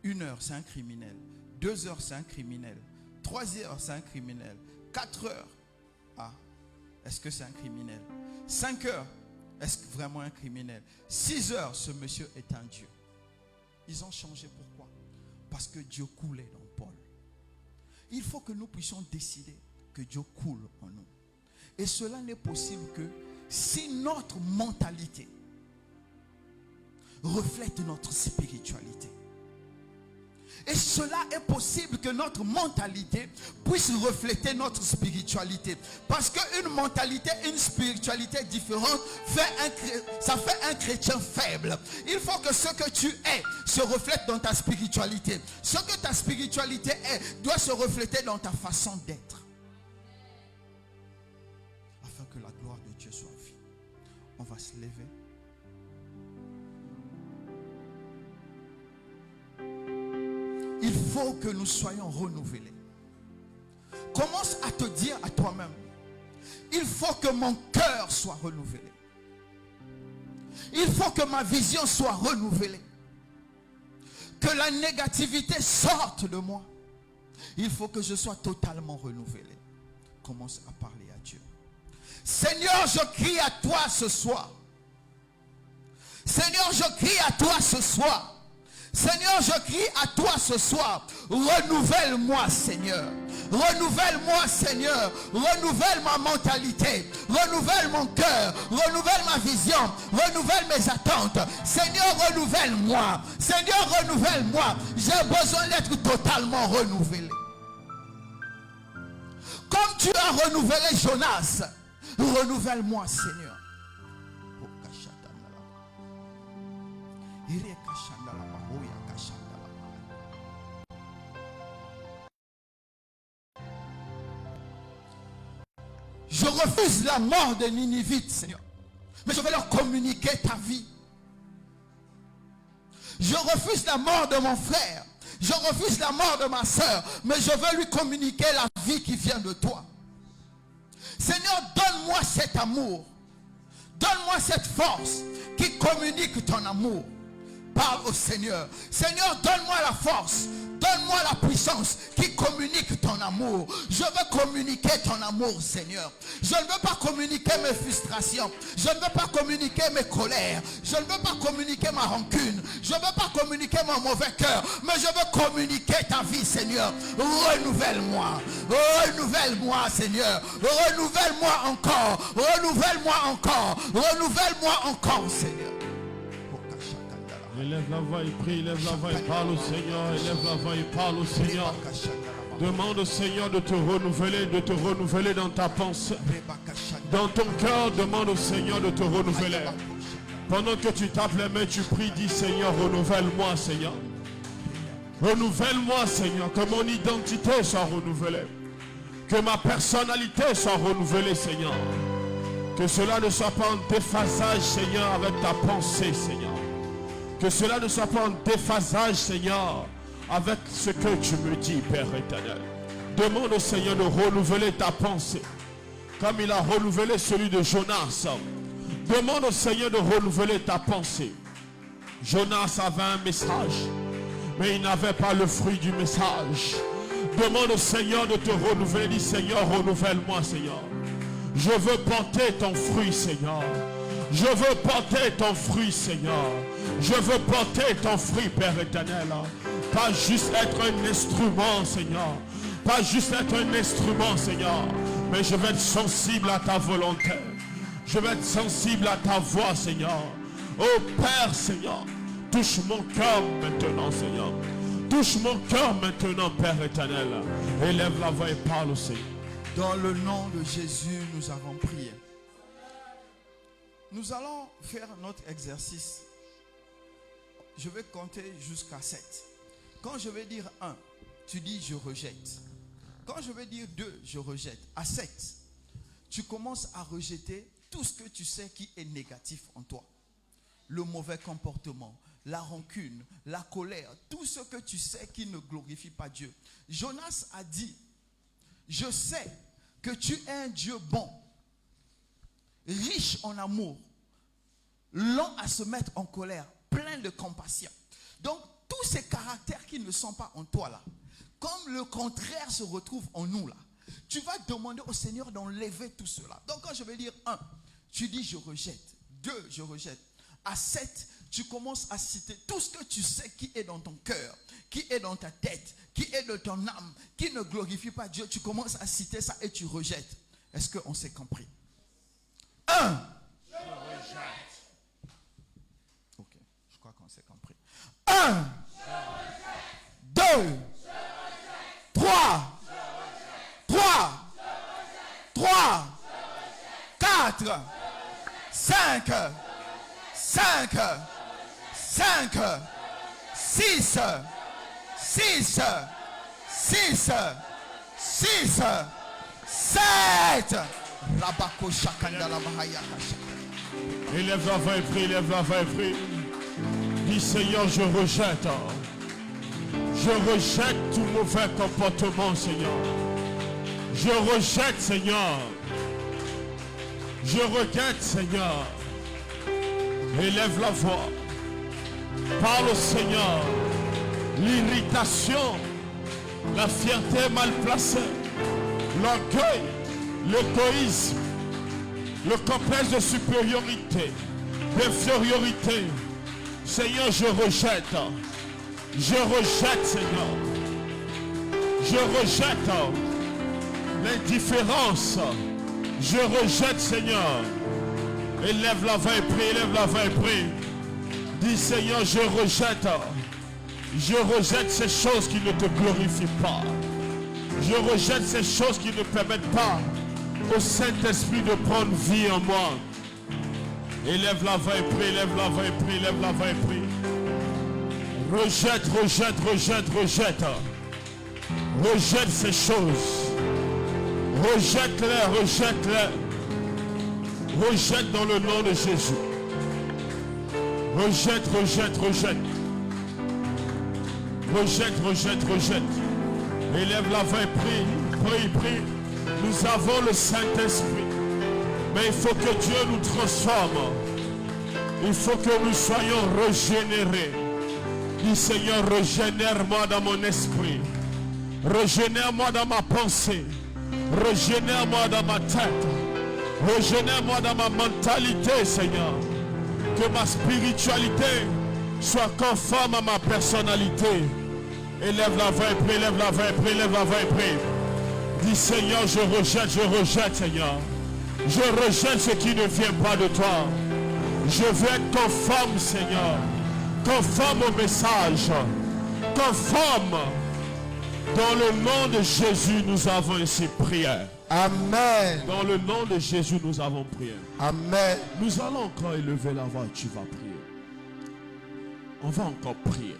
1 heure, c'est un criminel. 2 heures, c'est un criminel. 3 heures, c'est un criminel. 4 heures, est-ce que c'est un criminel? 5 heures, est-ce que vraiment un criminel? 6 heures, ce monsieur est un Dieu. Ils ont changé, pourquoi? Parce que Dieu coulait dans Paul. Il faut que nous puissions décider que Dieu coule en nous. Et cela n'est possible que si notre mentalité reflète notre spiritualité. Et cela est possible que notre mentalité puisse refléter notre spiritualité. Parce qu'une mentalité, une spiritualité différente, ça fait un chrétien faible. Il faut que ce que tu es se reflète dans ta spiritualité. Ce que ta spiritualité est doit se refléter dans ta façon d'être. Afin que la gloire de Dieu soit vue. On va se lever. Il faut que nous soyons renouvelés. Commence à te dire à toi-même, il faut que mon cœur soit renouvelé. Il faut que ma vision soit renouvelée. Que la négativité sorte de moi. Il faut que je sois totalement renouvelé. Commence à parler à Dieu. Seigneur, je crie à toi ce soir. Seigneur, je crie à toi ce soir. Seigneur, je crie à toi ce soir. Renouvelle-moi, Seigneur. Renouvelle-moi, Seigneur. Renouvelle ma mentalité. Renouvelle mon cœur. Renouvelle ma vision. Renouvelle mes attentes. Seigneur, renouvelle-moi. Seigneur, renouvelle-moi. J'ai besoin d'être totalement renouvelé. Comme tu as renouvelé Jonas, renouvelle-moi, Seigneur. Je refuse la mort des Ninivites, Seigneur. Mais je vais leur communiquer ta vie. Je refuse la mort de mon frère. Je refuse la mort de ma soeur. Mais je veux lui communiquer la vie qui vient de toi. Seigneur, donne-moi cet amour. Donne-moi cette force qui communique ton amour. Parle au Seigneur. Seigneur, donne-moi la force. Donne-moi la puissance qui communique ton amour. Je veux communiquer ton amour, Seigneur. Je ne veux pas communiquer mes frustrations. Je ne veux pas communiquer mes colères. Je ne veux pas communiquer ma rancune. Je ne veux pas communiquer mon mauvais cœur. Mais je veux communiquer ta vie, Seigneur. Renouvelle-moi. Renouvelle-moi, Seigneur. Renouvelle-moi encore. Renouvelle-moi encore. Renouvelle-moi encore, Seigneur. Élève la voix et prie, élève la voix et parle au Seigneur, élève la voix et parle au Seigneur. Demande au Seigneur de te renouveler dans ta pensée. Dans ton cœur, demande au Seigneur de te renouveler. Pendant que tu tapes les mains, tu pries, dis Seigneur, renouvelle-moi, Seigneur. Renouvelle-moi, Seigneur, que mon identité soit renouvelée. Que ma personnalité soit renouvelée, Seigneur. Que cela ne soit pas un déphasage, Seigneur, avec ta pensée, Seigneur. Que cela ne soit pas un déphasage, Seigneur, avec ce que tu me dis, Père éternel. Demande au Seigneur de renouveler ta pensée, comme il a renouvelé celui de Jonas. Demande au Seigneur de renouveler ta pensée. Jonas avait un message, mais il n'avait pas le fruit du message. Demande au Seigneur de te renouveler. Dis Seigneur, renouvelle-moi, Seigneur. Je veux porter ton fruit, Seigneur. Je veux porter ton fruit, Seigneur. Je veux porter ton fruit, Père éternel. Pas juste être un instrument, Seigneur. Pas juste être un instrument, Seigneur. Mais je vais être sensible à ta volonté. Je vais être sensible à ta voix, Seigneur. Oh Père, Seigneur, touche mon cœur maintenant, Seigneur. Touche mon cœur maintenant, Père éternel. Élève la voix et parle au Seigneur. Dans le nom de Jésus, nous avons prié. Nous allons faire notre exercice. Je vais compter jusqu'à 7. Quand je vais dire 1, tu dis je rejette. Quand je vais dire 2, je rejette. À 7, tu commences à rejeter tout ce que tu sais qui est négatif en toi. Le mauvais comportement, la rancune, la colère, tout ce que tu sais qui ne glorifie pas Dieu. Jonas a dit, je sais que tu es un Dieu bon, riche en amour, lent à se mettre en colère, plein de compassion. Donc, tous ces caractères qui ne sont pas en toi là, comme le contraire se retrouve en nous là, tu vas demander au Seigneur d'enlever tout cela. Donc, quand je vais dire 1, tu dis je rejette. 2, je rejette. À 7, tu commences à citer tout ce que tu sais qui est dans ton cœur, qui est dans ta tête, qui est de ton âme, qui ne glorifie pas Dieu. Tu commences à citer ça et tu rejettes. Est-ce qu'on s'est compris? 1. Je rejette. Ok, je crois qu'on s'est compris. 1. 2. 3. 4. 5. 6. 7. Élève la voix et prie, élève la voix et prie. Dis Seigneur, je rejette. Je rejette tout mauvais comportement, Seigneur. Je rejette, Seigneur. Je regrette, Seigneur. Élève la voix. Parle au Seigneur. L'irritation, la fierté mal placée, l'orgueil, l'égoïsme, le complexe de supériorité, d'infériorité. Seigneur, je rejette. Je rejette, Seigneur. Je rejette l'indifférence. Je rejette, Seigneur. Élève la voix et prie, élève la voix et prie. Dis Seigneur, je rejette. Je rejette ces choses qui ne te glorifient pas. Je rejette ces choses qui ne permettent pas au Saint-Esprit de prendre vie en moi. Élève la voix et prie, élève la voix et prie, élève la voix et prie. Rejette, rejette, rejette, rejette. Rejette ces choses. Rejette-les, rejette-les. Rejette dans le nom de Jésus. Rejette, rejette, rejette. Rejette, rejette, rejette. Élève la voix et prie, prie, prie. Nous avons le Saint-Esprit. Mais il faut que Dieu nous transforme. Il faut que nous soyons régénérés. Dis Seigneur, régénère-moi dans mon esprit. Régénère-moi dans ma pensée. Régénère-moi dans ma tête. Régénère-moi dans ma mentalité, Seigneur. Que ma spiritualité soit conforme à ma personnalité. Élève la voix et prie, élève la voix et prie, élève la voix et prie. Dis Seigneur, je rejette, Seigneur. Je rejette ce qui ne vient pas de toi. Je veux être conforme, Seigneur. Conforme au message. Conforme. Dans le nom de Jésus, nous avons ainsi prié. Amen. Dans le nom de Jésus, nous avons prié. Amen. Nous allons encore élever la voix. Tu vas prier. On va encore prier.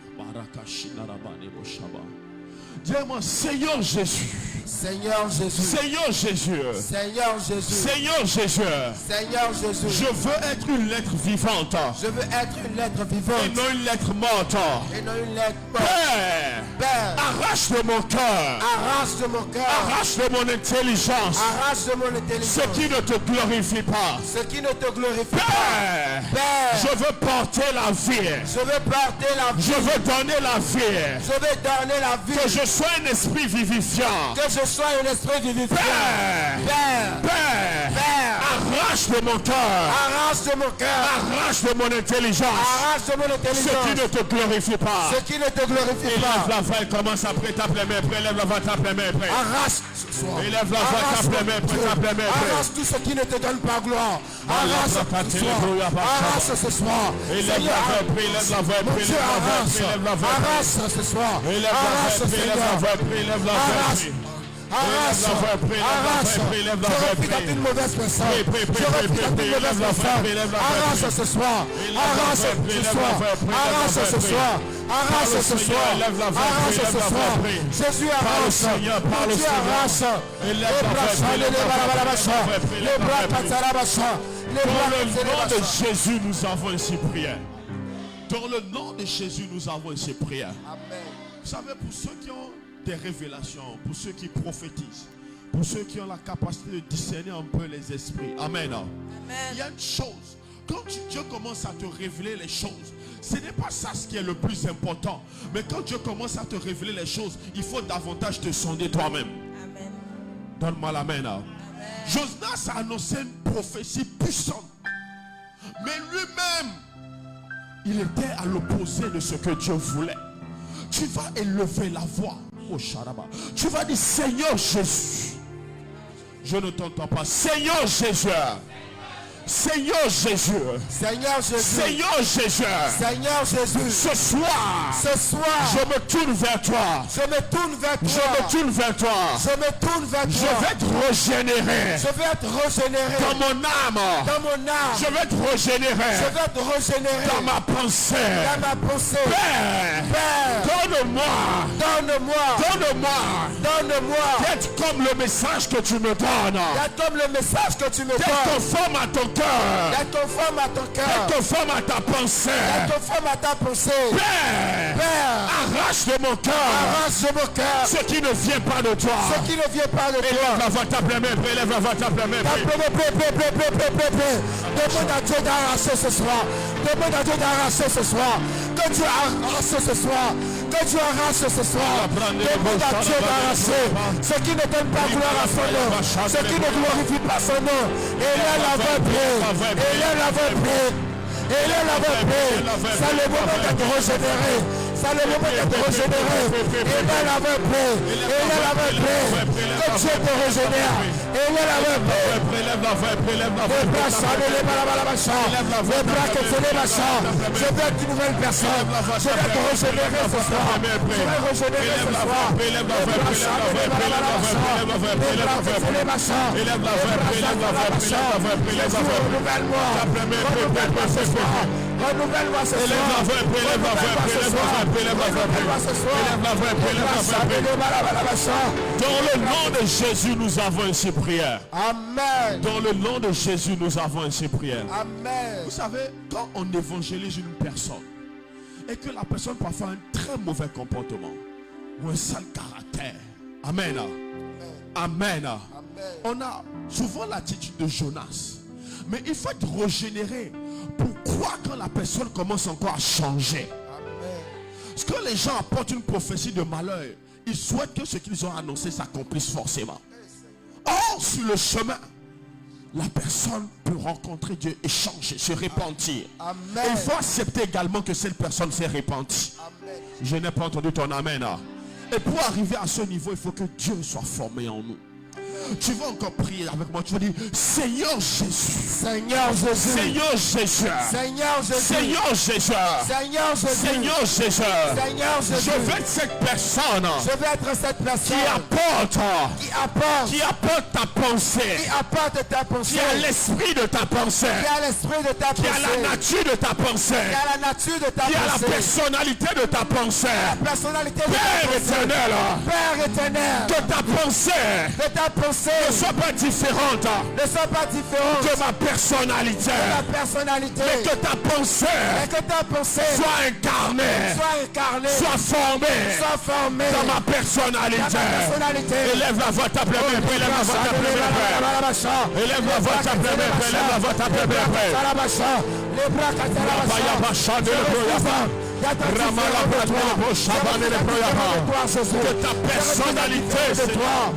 Dis-moi, Seigneur Jésus. Seigneur Jésus. Seigneur Jésus. Seigneur Jésus. Seigneur Jésus. Seigneur Jésus. Je veux être une lettre vivante. Je veux être une lettre vivante. Et non une lettre morte. Et non une lettre morte. Père. Père. Arrache de mon cœur. Arrache de mon cœur. Arrache de mon intelligence. Arrache de mon intelligence. Ce qui ne te glorifie pas. Ce qui ne te glorifie Père. pas. Père. Je veux porter la vie. Je veux porter la vie. Je veux donner la vie. Je veux donner la vie. Que je sois un esprit vivifiant. Que je sois un esprit vivifiant. Père. Père. Père. Père. Arrache de mon cœur. Arrache de mon cœur. Arrache de mon intelligence. Arrache de mon Ce intelligence. qui ne te glorifie pas. Ce qui ne te glorifie Élève pas. la voix et commence à prier. Tape les mains. Élève la voix, tape les mains. Arrache ce soir. Élève la voix, tape les mains. Tape les mains. Arrache tout ce qui ne te donne pas gloire. Arrache ce soir. Arrache ce soir. Élève la voix, prie, élève la voix, prie, élève la voix, prie, élève la voix. Arrache ce soir. Élève la Arrache voix, prie, élève la Seigneur. voix, prie, élève la voix, prie. Arrache. Arrache. Je refuse d'être une mauvaise personne. Je refuse d'être une mauvaise personne. Arrache ce soir. Arrache ce soir. Arrache ce soir. Arrache ce soir. Arrache ce soir. Jésus arrache. Dieu arrache. Les bras chalés, les bras les bras katsarabasha. Les Dans bras le nom de katsarabasha. Jésus, nous avons ainsi prié. Dans le nom de Jésus, nous avons ainsi prié. Amen. Vous savez, pour ceux qui ont des révélations, pour ceux qui prophétisent, pour ceux qui ont la capacité de discerner un peu les esprits. Amen. Il y a une chose. Quand Dieu commence à te révéler les choses, ce n'est pas ça ce qui est le plus important. Mais quand Dieu commence à te révéler les choses, il faut davantage te sonder toi-même. Amen. Donne-moi l'amen. Jonas a annoncé une prophétie puissante. Mais lui-même, il était à l'opposé de ce que Dieu voulait. Tu vas élever la voix. Oh, Sharaba. Tu vas dire, Seigneur Jésus. Je ne t'entends pas. Seigneur Jésus. Seigneur Jésus. Seigneur Jésus. Seigneur Jésus. Seigneur Jésus. Ce soir. Ce soir. Je me tourne vers toi. Je me tourne vers toi. Je me tourne vers toi. Je me tourne vers toi. Je vais te régénérer. Je vais être régénéré. Dans mon âme. Dans mon âme. Je vais te régénérer. Je vais être régénéré. Dans ma pensée. Dans ma pensée. Père. Père. Donne-moi. Donne-moi. Donne-moi. Donne-moi. D'être comme le message que tu me donnes. D'être comme le message que tu me D'être donnes. conforme à ton cœur. D'être conforme à ton cœur. D'être conforme à ta pensée. D'être conforme à ta pensée. Père. Père. Arrache de mon cœur. Arrache de mon cœur. Ce qui ne vient pas de toi. Ce qui ne vient pas de toi. Élève la voix, tape les mains. Élève la voix, tape les mains. Demande à Dieu d'arracher ce soir. Demande à Dieu d'arracher ce soir. Que Dieu arrache ce soir. Que Dieu arrache ce soir. Demande à Dieu d'arracher ce qui ne donne pas gloire à son nom. Ce qui ne glorifie pas son nom. Et là, la voix brille. Et là, la voix brille. Et là, la voix brille. C'est le moment d'être régénéré. C'est le moment d'être régénéré. Et là, la voix brille. Et là, la voix brille. Que Dieu te régénère. Et là, la voix brille. Les bras chanés, les balabalabacha. Les bras que c'est les machins. Je veux être une nouvelle personne. Je vais te régénérer ce soir. Je vais régénérer ce soir. Les bras chanés, les balabalabacha. Les bras que c'est les machins. Les bras balabalabacha. Jésus, renouvelle-moi. Renouvelle-moi ce soir. Renouvelle-moi ce soir. Renouvelle-moi ce soir. Dans le nom de Jésus, nous avons ainsi prié. Amen. Dans le nom de Jésus, nous avons ainsi prié. Amen. Vous savez, quand on évangélise une personne et que la personne peut avoir un très mauvais comportement ou un sale caractère, amen. Amen. Amen. On a souvent l'attitude de Jonas. Mais il faut être régénéré. Pourquoi quand la personne commence encore à changer? Parce que les gens apportent une prophétie de malheur, ils souhaitent que ce qu'ils ont annoncé s'accomplisse forcément. Or, sur le chemin, la personne peut rencontrer Dieu et changer, se repentir. Amen. Et il faut accepter également que cette personne s'est repentie. Amen. Je n'ai pas entendu ton amen. Et pour arriver à ce niveau, il faut que Dieu soit formé en nous. Tu vas encore prier avec moi. Tu vas dire, Seigneur Jésus. Seigneur Jésus. Seigneur Jésus. Seigneur Jésus. Seigneur Jésus. Seigneur Jésus. Seigneur Jésus. Seigneur Jésus. Je vais être cette personne Je vais être cette personne qui apporte ta pensée. qui apporte ta pensée. Qui a l'esprit de ta pensée. Qui a l'esprit de ta pensée. Qui a la nature de ta pensée. Qui a la nature de ta Qui a la pensée. personnalité de ta pensée. La personnalité de ta Père pensée. éternel. Père éternel. Que ta pensée De ta pensée. ne soit pas différente Ne soit pas différente de ma personnalité. de ta personnalité. Mais que ta pensée Et que ta pensée soit incarnée. soit incarnée. Soit formée Soit formée. dans ma personnalité. Dans ma personnalité. Élève la voix, tape les mains, élève la voix, tape les mains. Élève la voix, tape les mains, élève la voix, tape les mains. Les bras Que ta personnalité, c'est toi.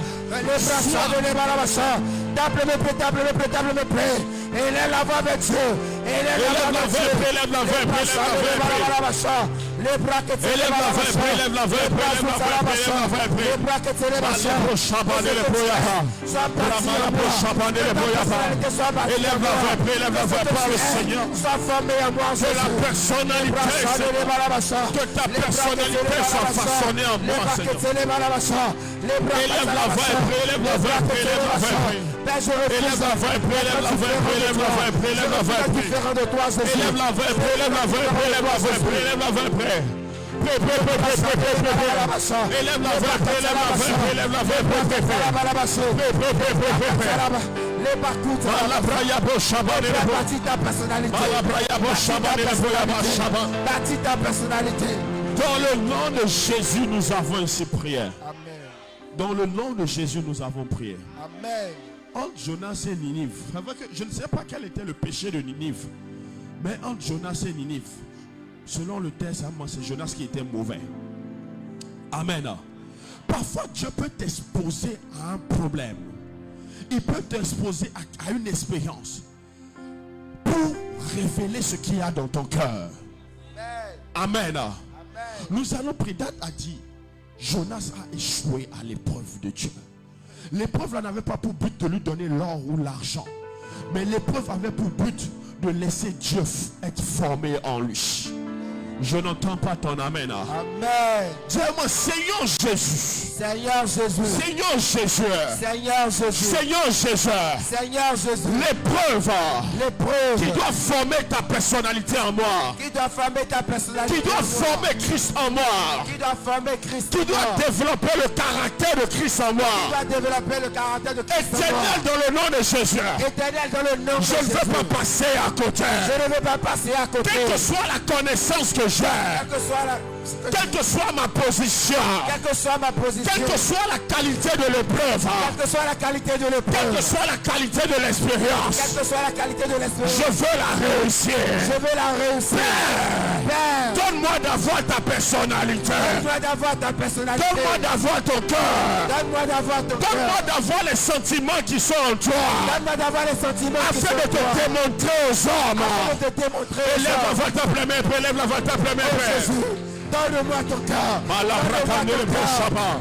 Et là, la voix avec Dieu. Et là, Élève la voix, élève la voix, élève la voix. Les bras que tu Élève la voix, élève la voix, élève la voix, élève la voix. les bras que tu Élève la voix, élève la voix, parle Seigneur. Sois formé à moi, Que la personnalité, que ta personnalité soit façonnée en moi, Seigneur. Élève la voix, élève la voix, élève la voix. Élève la voix, élève la voix, élève la voix, élève la voix. différent de toi, Jésus. Élève la voix, élève la voix, élève la voix, élève la voix. Élève la voix, élève la voix, élève la voix. Les parcours, bâtis ta personnalité. Bâtis ta personnalité. Dans le nom de Jésus, nous avons ainsi prié. Amen. Dans le nom de Jésus, nous avons prié. Amen. Entre Jonas et Ninive, je ne sais pas quel était le péché de Ninive, mais entre Jonas et Ninive, selon le texte, c'est Jonas qui était mauvais. Amen. Parfois, Dieu peut t'exposer à un problème. Il peut t'exposer à une expérience pour révéler ce qu'il y a dans ton cœur. Amen. Nous allons prier. Date a dit, Jonas a échoué à l'épreuve de Dieu. L'épreuve là n'avait pas pour but de lui donner l'or ou l'argent. Mais l'épreuve avait pour but de laisser Dieu être formé en lui. Je n'entends pas ton amen. Amen. Dis-moi, Seigneur Jésus. Seigneur Jésus. Seigneur Jésus. Seigneur Jésus. Seigneur Jésus. Seigneur Jésus. L'épreuve qui L'épreuve doit former ta personnalité en moi. qui doit former ta personnalité. Qui doit former Christ en moi. Qui doit former Christ. Qui doit développer le caractère de Christ en moi. Qui doit développer le caractère de Christ. Éternel dans le nom de Jésus. Éternel dans le nom de Je Jésus. ne veux pas passer à côté. Je ne veux pas passer à côté. Quelle que soit la connaissance que j'ai. Quelle que soit ma position. Quelle que soit ma position. Quelle que soit la qualité de l'épreuve. Quelle que soit la qualité de Quelle l'épreuve. que soit la qualité de l'expérience. Quelle que soit la qualité de l'expérience. Je veux la réussir. Je veux la réussir. Père, Donne-moi d'avoir ta personnalité. donne-moi d'avoir ta personnalité. Donne-moi d'avoir ton cœur. Donne-moi d'avoir ton Donne-moi cœur. d'avoir les sentiments qui sont en toi. Donne-moi d'avoir les sentiments qui Afin sont de en toi. te démontrer aux hommes. Afin de te démontrer aux Élève la hommes. voix ta pleine main. Élève la voix ta pleine main. Oh Jésus, donne-moi ton cœur. Malabra Donne-moi ton le cœur.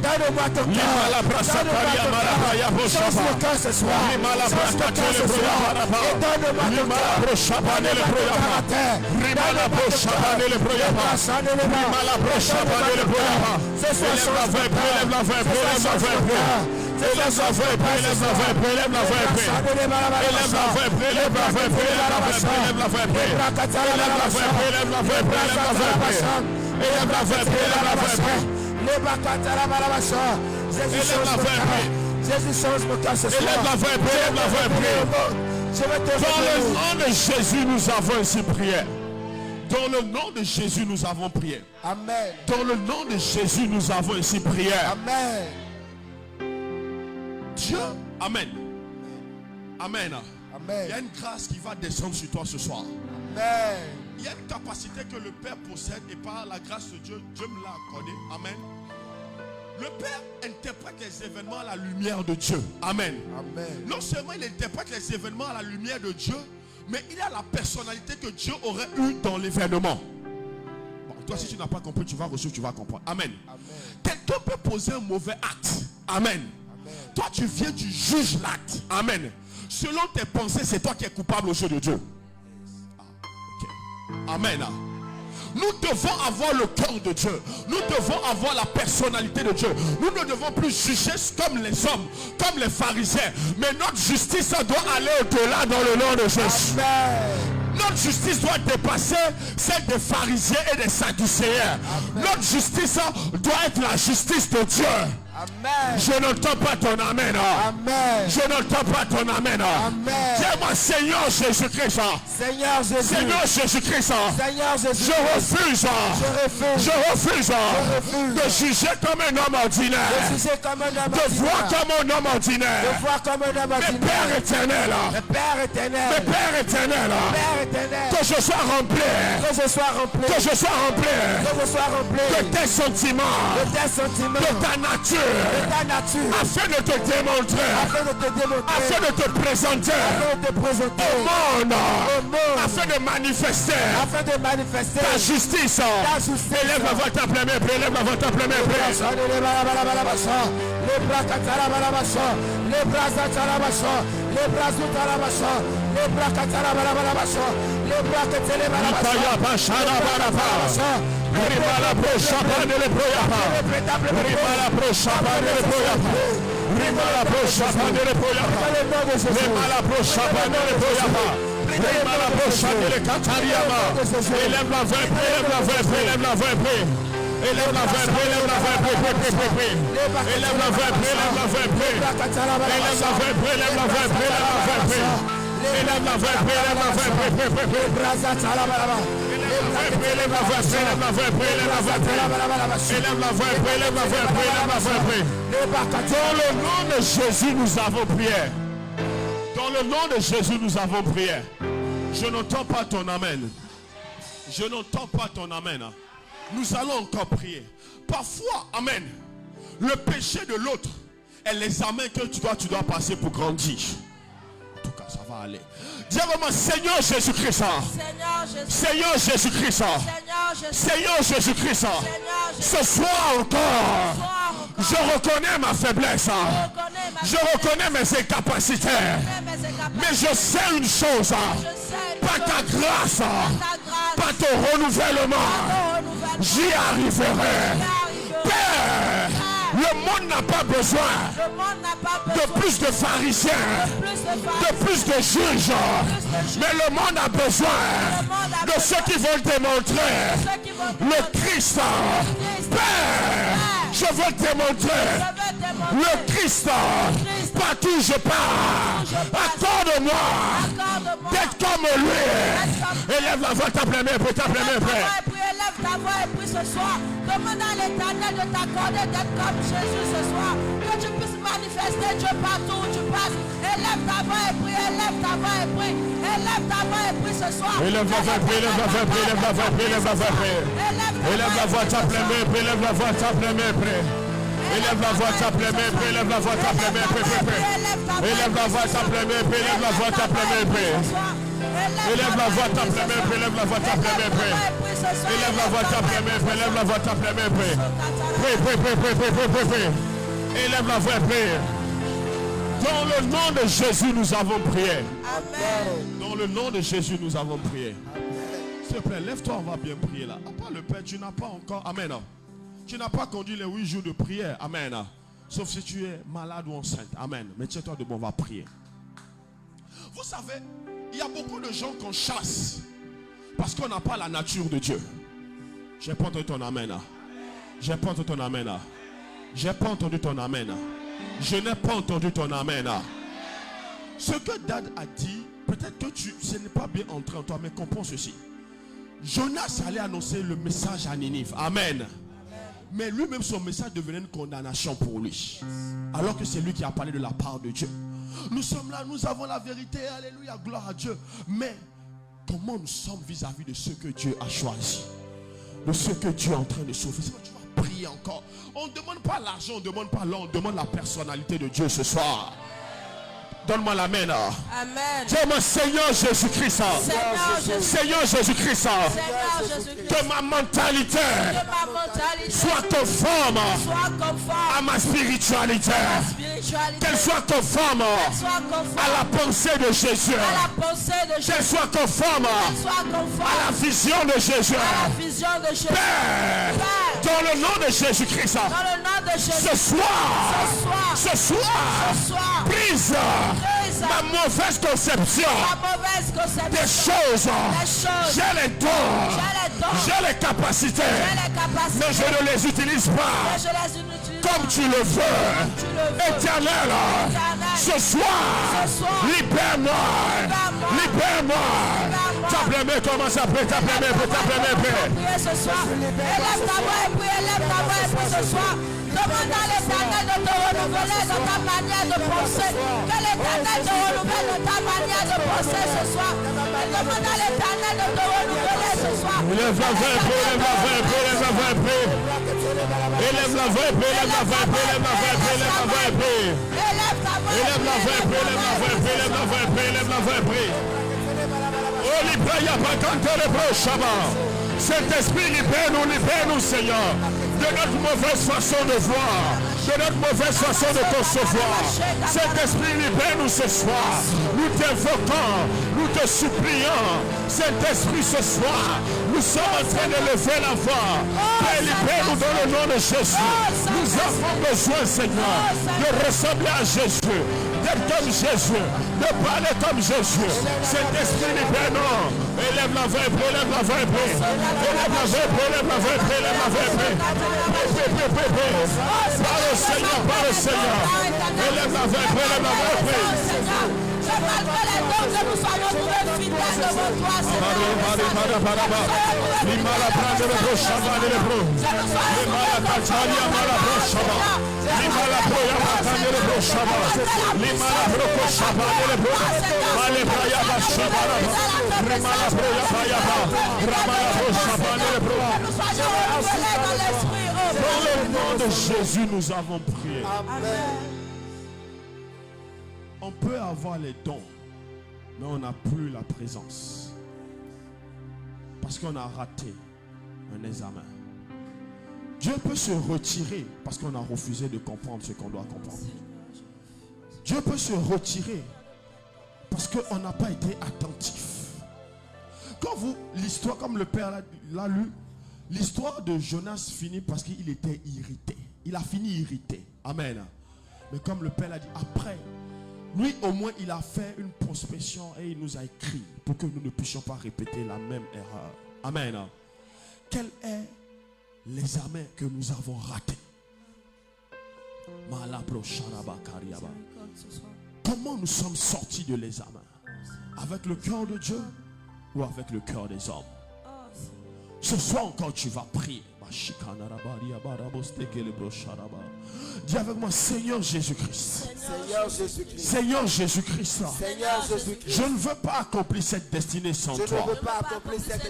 Donne-moi ton cœur. Limalabra Sakaria Marabaya Change mon cœur ce soir. Limalabra Change mon cœur Katele ce soir. Broyaba. Et donne-moi ton cœur. Limalabra Shabane le Broyaba. Limalabra Shabane le Broyaba. Limalabra Shabane le Broyaba. Élève la voix, élève la voix, élève la voix. Élève la voix, élève la voix, élève la voix. Élève la voix, élève la voix, élève la voix, élève la voix. Élève la voix, élève la voix, élève la voix. Élève la voix, élève la voix. Jésus change mon cœur ce soir. Élève la voix, élève la voix. Je vais te Dans le révéler. nom de Jésus, nous avons ainsi prié. Dans le nom de Jésus, nous avons prié. Amen. Dans le nom de Jésus, nous avons ainsi prié. Amen. Dieu, Amen. Amen. Amen. Il y a une grâce qui va descendre sur toi ce soir. Amen. Il y a une capacité que le Père possède et par la grâce de Dieu, Dieu me l'a accordé. Amen. Le Père interprète les événements à la lumière de Dieu. Amen. Amen. Non seulement il interprète les événements à la lumière de Dieu, mais il a la personnalité que Dieu aurait eue dans l'événement. Bon, toi, si tu n'as pas compris, tu vas recevoir, tu vas comprendre. Amen. Amen. Quelqu'un peut poser un mauvais acte. Amen. Toi, tu viens, tu juges l'acte. Amen. Selon tes pensées, c'est toi qui es coupable aux yeux de Dieu. Amen. Nous devons avoir le cœur de Dieu. Nous devons avoir la personnalité de Dieu. Nous ne devons plus juger comme les hommes, comme les pharisiens. Mais notre justice doit aller au-delà dans le nom de Jésus. Amen. Notre justice doit dépasser celle des pharisiens et des sadducéens. Notre justice doit être la justice de Dieu. Amen. Je n'entends pas ton amen. Amen. Je n'entends pas ton amen. Amen. Dis-moi, Seigneur Jésus-Christ. Seigneur Jésus. Seigneur Jésus-Christ. Seigneur Jésus. Je refuse. Je refuse de juger comme un homme ordinaire. De juger comme un homme De voir ordinaire. comme un homme ordinaire. De voir comme un homme Mais ordinaire. Père éternel. Le Père éternel. Mais Père éternel. Père éternel. Que je sois rempli. Que je sois rempli. Que je sois rempli. Que je sois rempli. De tes sentiments. De tes sentiments. De ta nature. De ta nature. Afin de te démontrer. Afin de te démontrer. Afin de te présenter. Afin de te présenter. Au monde. Au monde. Afin de manifester. Afin de manifester. Ta justice. Ta justice. Élève la voix ta pleine main. Élève la voix ta pleine main. Les bras katarabalabacha, les bras zatarabacha, les bras zutarabacha, les bras katarabalabacha, les bras ketelebalabacha. Ipaya bashara baraba. Rimala prochapa de le proyapa. Rimala prochapa de le proyapa. Rimala prochapa de le proyapa. Rimala prochapa de le proyapa. Rimala prochapa de le katariama. Élève la voix, élève la voix, élève la voix. Élève la voix, élève la voix, élève la voix, élève la voix, élève la voix, élève la voix, élève la voix, élève la voix, élève la voix, élève la voix, Les bras zatarabalaba. élève la voix, élève la voix, élève la voix, élève la voix, élève la voix, élève la voix. Dans le nom de Jésus, nous avons prié. Dans le nom de Jésus, nous avons prié. Je n'entends pas ton amen. Je n'entends pas ton amen. Nous allons encore prier. Parfois, amen, le péché de l'autre est l'examen que tu dois passer pour grandir. En tout cas, ça va aller. Dis vraiment, Seigneur Jésus-Christ. Seigneur Jésus-Christ. Seigneur Jésus-Christ. Ce soir encore, je reconnais ma faiblesse. Je reconnais mes incapacités. Mais je sais une chose. Par ta grâce, par ton renouvellement, j'y arriverai. Père, le monde n'a pas besoin de plus de pharisiens, de plus de juges, mais le monde a besoin de ceux qui vont démontrer le Christ. Père, je veux démontrer le Christ partout où je pars. Accorde-moi d'être comme lui. Élève la voix, tape les mains, tape les mains, frère. Élève ta voix et prie ce soir. Demande à l'Éternel de t'accorder d'être comme Jésus ce soir. Que tu puisses manifester Dieu partout où tu passes. Élève ta voix et prie, élève ta voix et prie. Élève ta voix et prie ce soir. Élève la voix, élève la voix, élève la voix, élève la voix. Élève la voix, tape les mains, élève la voix, tape les mains, frère. Élève la voix, tape les mains, élève la voix, tape les mains, élève la voix, tape les mains, élève la voix, tape les mains, élève la voix, tape les mains, élève la voix, tape les mains, élève la voix, tape les mains, élève la voix, tape les mains, prie. Élève la voix, prie. Dans le nom de Jésus, nous avons prié. Amen. Dans le nom de Jésus, nous avons prié. S'il te plaît, lève-toi, on va bien prier là. À part le Père, tu n'as pas encore. Amen. Tu n'as pas conduit les 8 jours de prière. Amen. Sauf si tu es malade ou enceinte. Amen. Mais tiens-toi debout, on va prier. Vous savez, il y a beaucoup de gens qu'on chasse parce qu'on n'a pas la nature de Dieu. J'ai pas entendu ton amen. J'ai pas entendu ton amen. J'ai pas entendu ton amen. Je n'ai pas entendu ton amen. Ce que Dad a dit, peut-être que ce n'est pas bien entré en toi, mais comprends ceci. Jonas allait annoncer le message à Ninive. Amen. Mais lui-même, son message devenait une condamnation pour lui. Alors que c'est lui qui a parlé de la part de Dieu. Nous sommes là, nous avons la vérité. Alléluia, gloire à Dieu. Mais comment nous sommes vis-à-vis de ce que Dieu a choisi? De ce que Dieu est en train de sauver. C'est tu vas prier encore. On ne demande pas l'argent, on ne demande pas l'or, on demande la personnalité de Dieu ce soir. Donne-moi l'amen. Amen. Dis-moi Seigneur Jésus-Christ. Seigneur Jésus-Christ. Que ma mentalité soit conforme à ma spiritualité. Qu'elle soit conforme à la pensée de Jésus. Qu'elle soit conforme à la vision de Jésus. Père, dans le nom de Jésus-Christ, ce soir, brise ma mauvaise conception des choses. J'ai les dons, j'ai les capacités, mais je ne les utilise pas comme tu le veux. Éternel, ce soir, libère-moi. Tape les mains, commence à prier, tape les mains, ce soir. Élève ta voix et prie, élève ta voix et prie ce soir. Demande à l'Éternel de te renouveler dans ta manière de penser. Que l'Éternel te renouvelle dans ta manière de penser ce soir. Demande à l'Éternel de te renouveler ce soir. Élève la voix, élève la voix, élève la voix, élève la voix, élève la voix, élève la voix, élève la voix, élève la voix, élève la voix, élève la voix, élève la voix, élève la voix. Oh, libère, pas quand le prochain. Saint-Esprit, libère-nous, Seigneur, de notre mauvaise façon de voir, de notre mauvaise façon de concevoir. Saint-Esprit, libère-nous ce soir. Nous t'invoquons, nous te supplions. Saint-Esprit, ce soir, nous sommes en train de lever la voix. Père, libère-nous dans le nom de Jésus. Nous avons besoin, Seigneur, de ressembler à Jésus, d'être comme Jésus, de parler comme Jésus. Saint-Esprit, libère-nous. Élève la voix, élève la voix, élève la voix, élève la voix, élève la voix. Par le Seigneur, par le Seigneur. Élève la voix, élève la voix. Malgré les dons que nous soyons trouvés fidèles devant toi, dans le nom de Jésus, nous avons prié. Amen. On peut avoir les dons, mais on n'a plus la présence. Parce qu'on a raté un examen. Dieu peut se retirer parce qu'on a refusé de comprendre ce qu'on doit comprendre. Dieu peut se retirer parce qu'on n'a pas été attentif. Quand l'histoire, comme le Père l'a lu, l'histoire de Jonas finit parce qu'il était irrité. Il a fini irrité. Amen. Mais comme le Père l'a dit, après, lui au moins il a fait une prospection et il nous a écrit pour que nous ne puissions pas répéter la même erreur. Amen. Quel est l'examen que nous avons raté? Comment nous sommes sortis de l'examen? Avec le cœur de Dieu ou avec le cœur des hommes? Ce soir encore tu vas prier. Dis avec moi, Seigneur Jésus-Christ. Seigneur Jésus-Christ. Je ne veux pas accomplir cette destinée sans toi.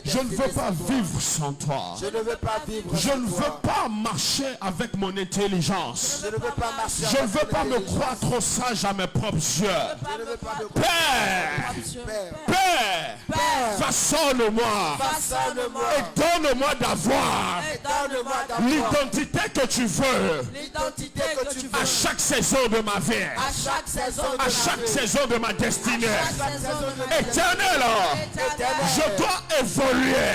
Je ne veux pas vivre sans toi. Je ne veux pas marcher avec mon intelligence. Je ne veux pas me croire trop sage à mes propres yeux. Père, façonne-moi et donne-moi d'avoir l'identité que tu veux à chaque saison de ma vie, à chaque saison de ma destinée. Éternel, je dois évoluer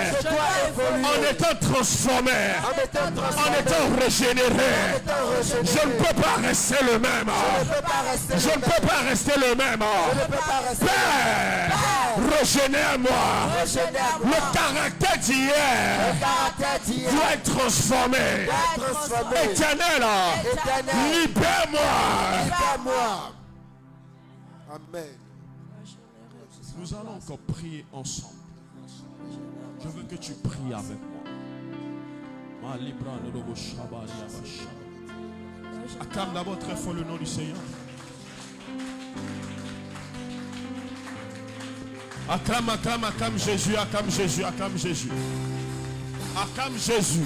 en étant transformé, en étant régénéré. Je ne peux pas rester le même. Je ne peux pas rester le même. Père, régénère-moi. Le caractère d'hier doit être transformé. Éternel, libère-moi. Amen. Nous allons encore prier ensemble. Je veux que tu pries avec moi. Acclame d'abord très fort le nom du Seigneur. Acclame Jésus, acclame Jésus, acclame Jésus. Acclame Jésus.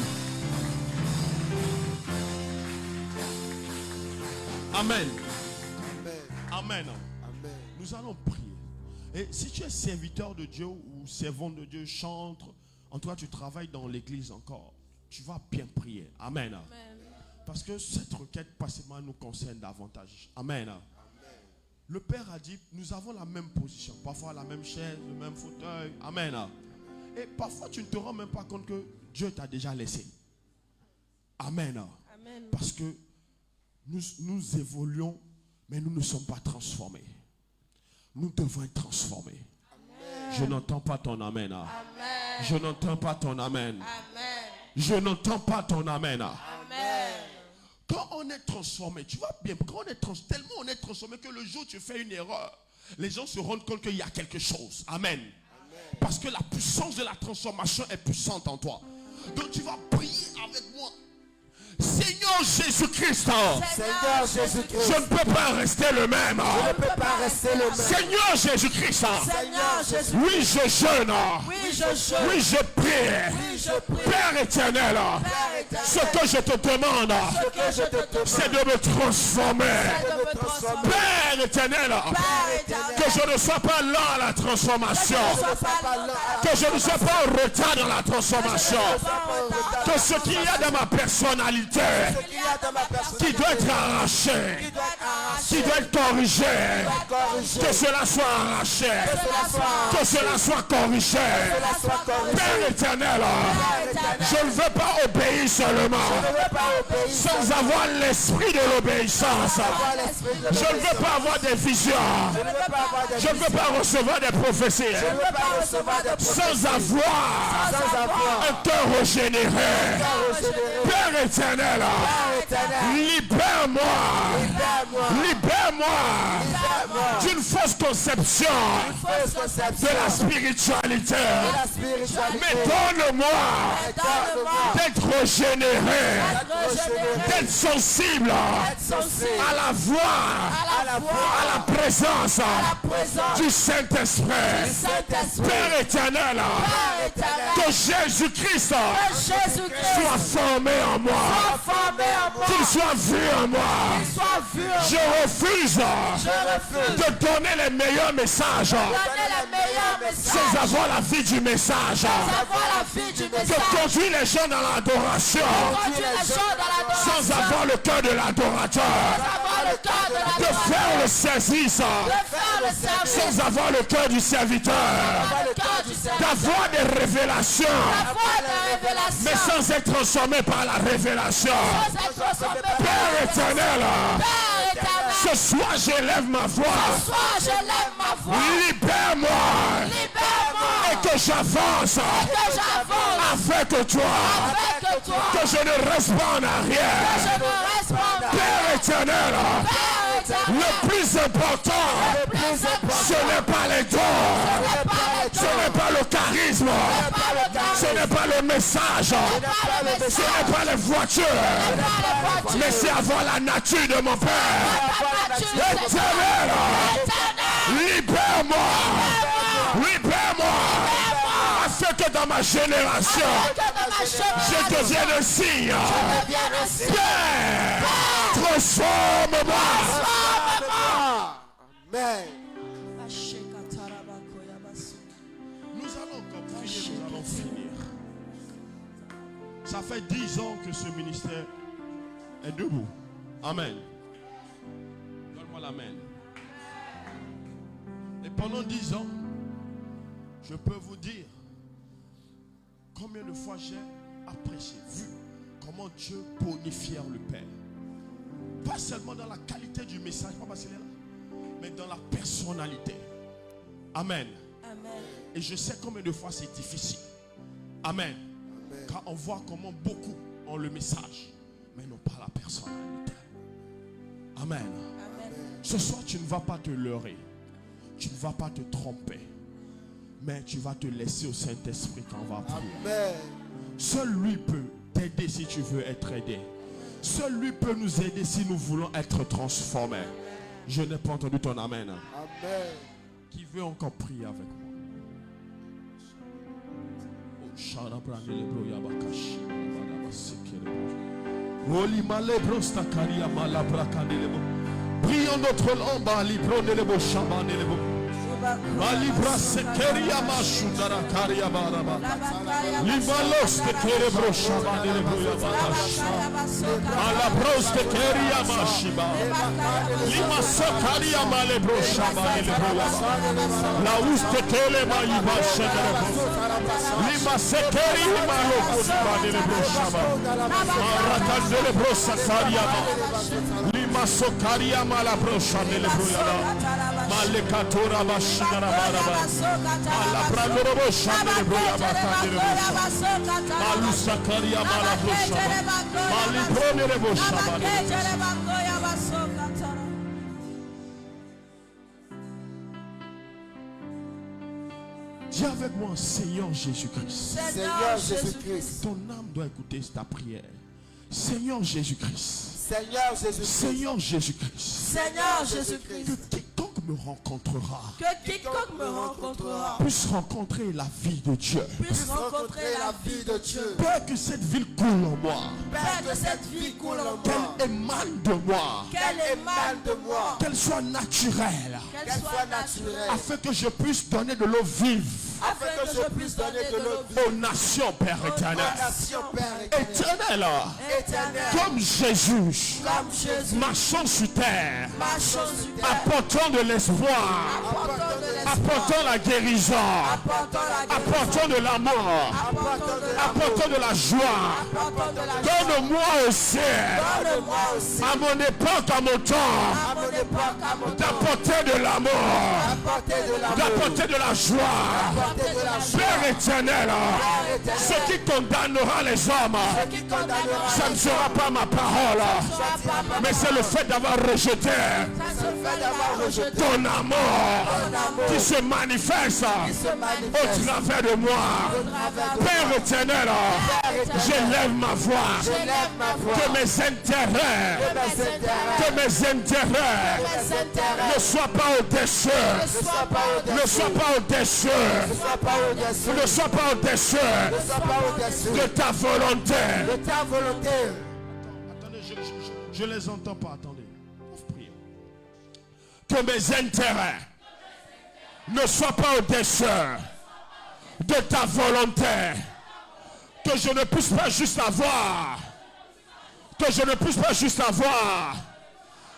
Amen. Amen. Nous allons prier. Et si tu es serviteur de Dieu ou servante de Dieu, chante, en toi tu travailles dans l'église encore, tu vas bien prier. Amen. Parce que cette requête passivement nous concerne davantage. Amen. Le Père a dit, nous avons la même position, parfois la même chaise, le même fauteuil. Amen. Et parfois tu ne te rends même pas compte que Dieu t'a déjà laissé. Amen. Parce que nous évoluons, mais nous ne sommes pas transformés. Nous devons être transformés. Amen. Je n'entends pas ton amen. Amen. Je n'entends pas ton amen. Amen. Je n'entends pas ton amen. Amen. Quand on est transformé, tu vois bien, quand on est tellement on est transformé que le jour où tu fais une erreur, les gens se rendent compte qu'il y a quelque chose. Amen. Amen. Parce que la puissance de la transformation est puissante en toi. Donc tu vas prier avec moi. Seigneur Jésus-Christ, je ne peux pas rester le même. Seigneur Jésus-Christ, oui je jeûne, oui je prie. Père éternel, ce que je te demande, c'est de me transformer. Père éternel, que je ne sois pas lent à la transformation, que je ne sois pas en retard dans la transformation, que ce qu'il y a dans ma personnalité qui doit être arraché, qui doit être corrigé, que cela soit arraché, que cela soit corrigé. Père éternel, je ne veux pas obéir seulement sans avoir l'esprit de l'obéissance. Je ne veux pas avoir des visions, je ne veux pas recevoir des prophéties sans avoir un cœur régénéré. Père éternel, libère-moi d'une fausse conception de la spiritualité, mais donne-moi d'être régénéré, d'être sensible à la voix, à la présence du Saint-Esprit. Père éternel, que Jésus-Christ soit formé en moi, qu'il soit vu en moi. Je refuse refuse de donner les meilleurs messages sans avoir la vie du message. De conduire les gens dans l'adoration sans avoir le cœur de l'adorateur. De faire le service sans avoir le cœur du serviteur. D'avoir des révélations mais sans être transformé par la révélation. Père éternel, ce soir j'élève ma voix. Libère-moi et que j'avance avec toi. Que je ne reste pas en arrière. Père éternel, le plus important, ce n'est pas les dons, ce n'est pas le charisme, ce n'est pas le message, ce n'est pas les voitures, mais c'est avoir la nature de mon Père. Éternel, libère-moi, afin que dans ma génération, je devienne un signe. Père, transforme-moi. Amen. Nous allons encore prier, nous allons finir. Ça fait 10 ans que ce ministère est debout. Amen. Donne-moi l'amen. Et pendant 10 ans, je peux vous dire combien de fois j'ai apprécié, vu comment Dieu bonifiait le Père. Pas seulement dans la qualité du message, pas parce qu'il est là, mais dans la personnalité. Amen. Amen. Et je sais combien de fois c'est difficile. Amen. Amen. Car on voit comment beaucoup ont le message, mais n'ont pas la personnalité. Amen. Amen. Ce soir, tu ne vas pas te leurrer. Tu ne vas pas te tromper. Mais tu vas te laisser au Saint-Esprit quand on va prier. Amen. Seul lui peut t'aider si tu veux être aidé. Seul lui peut nous aider si nous voulons être transformés. Je n'ai pas entendu ton amen. Amen. Qui veut encore prier avec moi? Prions notre langue. Malibra sekeria mashudara karia baraba. Libalos te kerebro shabane lebroya bakash. Malabros te keria mashiba. Lima sakaria malebro shabane lebroya. La uste kele maiba shedere. Lima sekeri maloko shabane lebro shaba. Marakande lebro sakaria ma. Lima sokaria malabro shabane lebroya. Malekatora bashigara baraba. Malabrandoro shabane lebroya bakande lebro. Malusakaria malabro shaba. Malibrone lebro shabane. Dis avec moi, Seigneur Jésus-Christ. Seigneur Jésus-Christ. Ton âme doit écouter ta prière. Seigneur Jésus-Christ. Seigneur Jésus-Christ. Seigneur Jésus-Christ. Seigneur Jésus-Christ. Que quiconque me rencontrera Que quiconque me rencontrera puisse rencontrer la vie de Dieu. puisse rencontrer la vie de Dieu. Père, que cette ville coule en moi. Père, que cette vie coule en moi. Qu'elle émane de moi. Qu'elle émane de moi. Qu'elle soit naturelle. Qu'elle soit naturelle. Afin que je puisse donner de l'eau vive Afin que je puisse donner de l'eau vive aux nations, Père éternel. Nation Père Éternel, éternelle. comme Jésus, Comme Jésus, marchons sur terre, marchons sur terre. apportant de l'espoir, Apportons de l'espoir. apportant la guérison, Apportons la guérison. apportant de l'amour, Apportons de l'amour. apportant de la joie. Apportons de la joie. Donne-moi aussi, Donne-moi aussi, à mon époque, à mon temps, à mon époque, à mon temps, d'apporter de l'amour, apporter de l'amour, d'apporter de la joie. apporter de la joie. Père éternel, ce qui condamnera les hommes, Qui condamnera ça ne sera pas ma parole, mais c'est le fait d'avoir rejeté ça se fait d'avoir rejeté ton amour qui se manifeste au travers de moi. Père éternel, j'élève ma voix, J'élève ma voix. que mes intérêts, que mes intérêts ne soient pas au-dessus, Sois pas ne soient pas au-dessus, Sois pas au-dessus. ne soient pas au-dessus Sois pas au-dessus de ta volonté. de ta volonté. Attendez, je les entends pas, attendez. Priez. que mes intérêts ne soient pas au-dessus de ta volonté. Que je ne puisse pas juste avoir,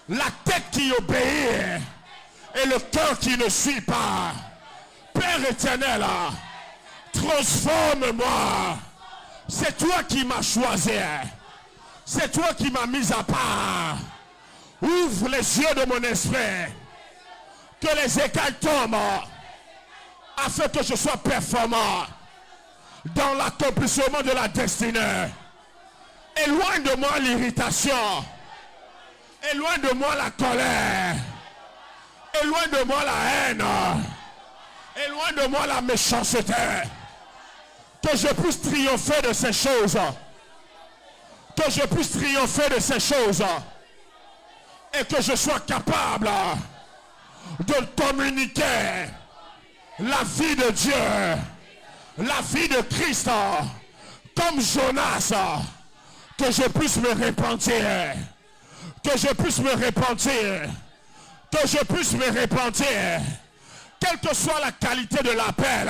la tête qui obéit et le cœur qui ne suit pas. Père éternel, transforme-moi. C'est toi qui m'as choisi. C'est toi qui m'as mis à part. Ouvre les yeux de mon esprit. Que les écailles tombent. Afin que je sois performant dans l'accomplissement de la destinée. Éloigne de moi l'irritation. Éloigne de moi la colère. Éloigne de moi la haine. Éloigne de moi la méchanceté. Que je puisse triompher de ces choses. Que je puisse triompher de ces choses. Et que je sois capable de communiquer la vie de Dieu, la vie de Christ, comme Jonas, que je puisse me repentir, que je puisse me repentir, que je puisse me repentir, quelle que soit la qualité de l'appel,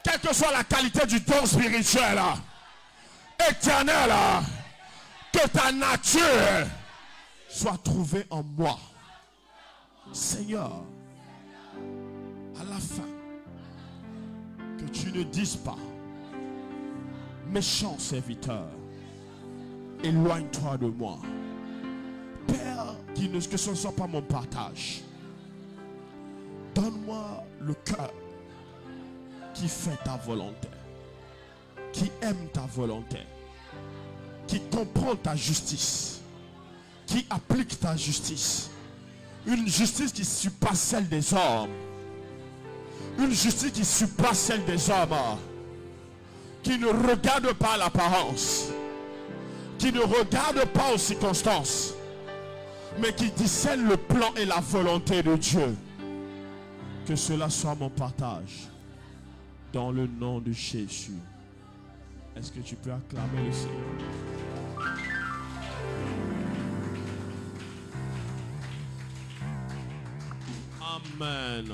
quelle que soit la qualité du don spirituel, éternel, que ta nature soit trouvée en moi. Seigneur, à la fin, que tu ne dises pas, méchant serviteur, éloigne-toi de moi. Père, que ce ne soit pas mon partage. Donne-moi le cœur qui fait ta volonté, qui aime ta volonté, qui comprend ta justice, qui applique ta justice. Une justice qui surpasse celle des hommes. Une justice qui surpasse celle des hommes. Qui ne regarde pas l'apparence. Qui ne regarde pas aux circonstances. Mais qui discerne le plan et la volonté de Dieu. Que cela soit mon partage. Dans le nom de Jésus. Est-ce que tu peux acclamer le Seigneur? Amen.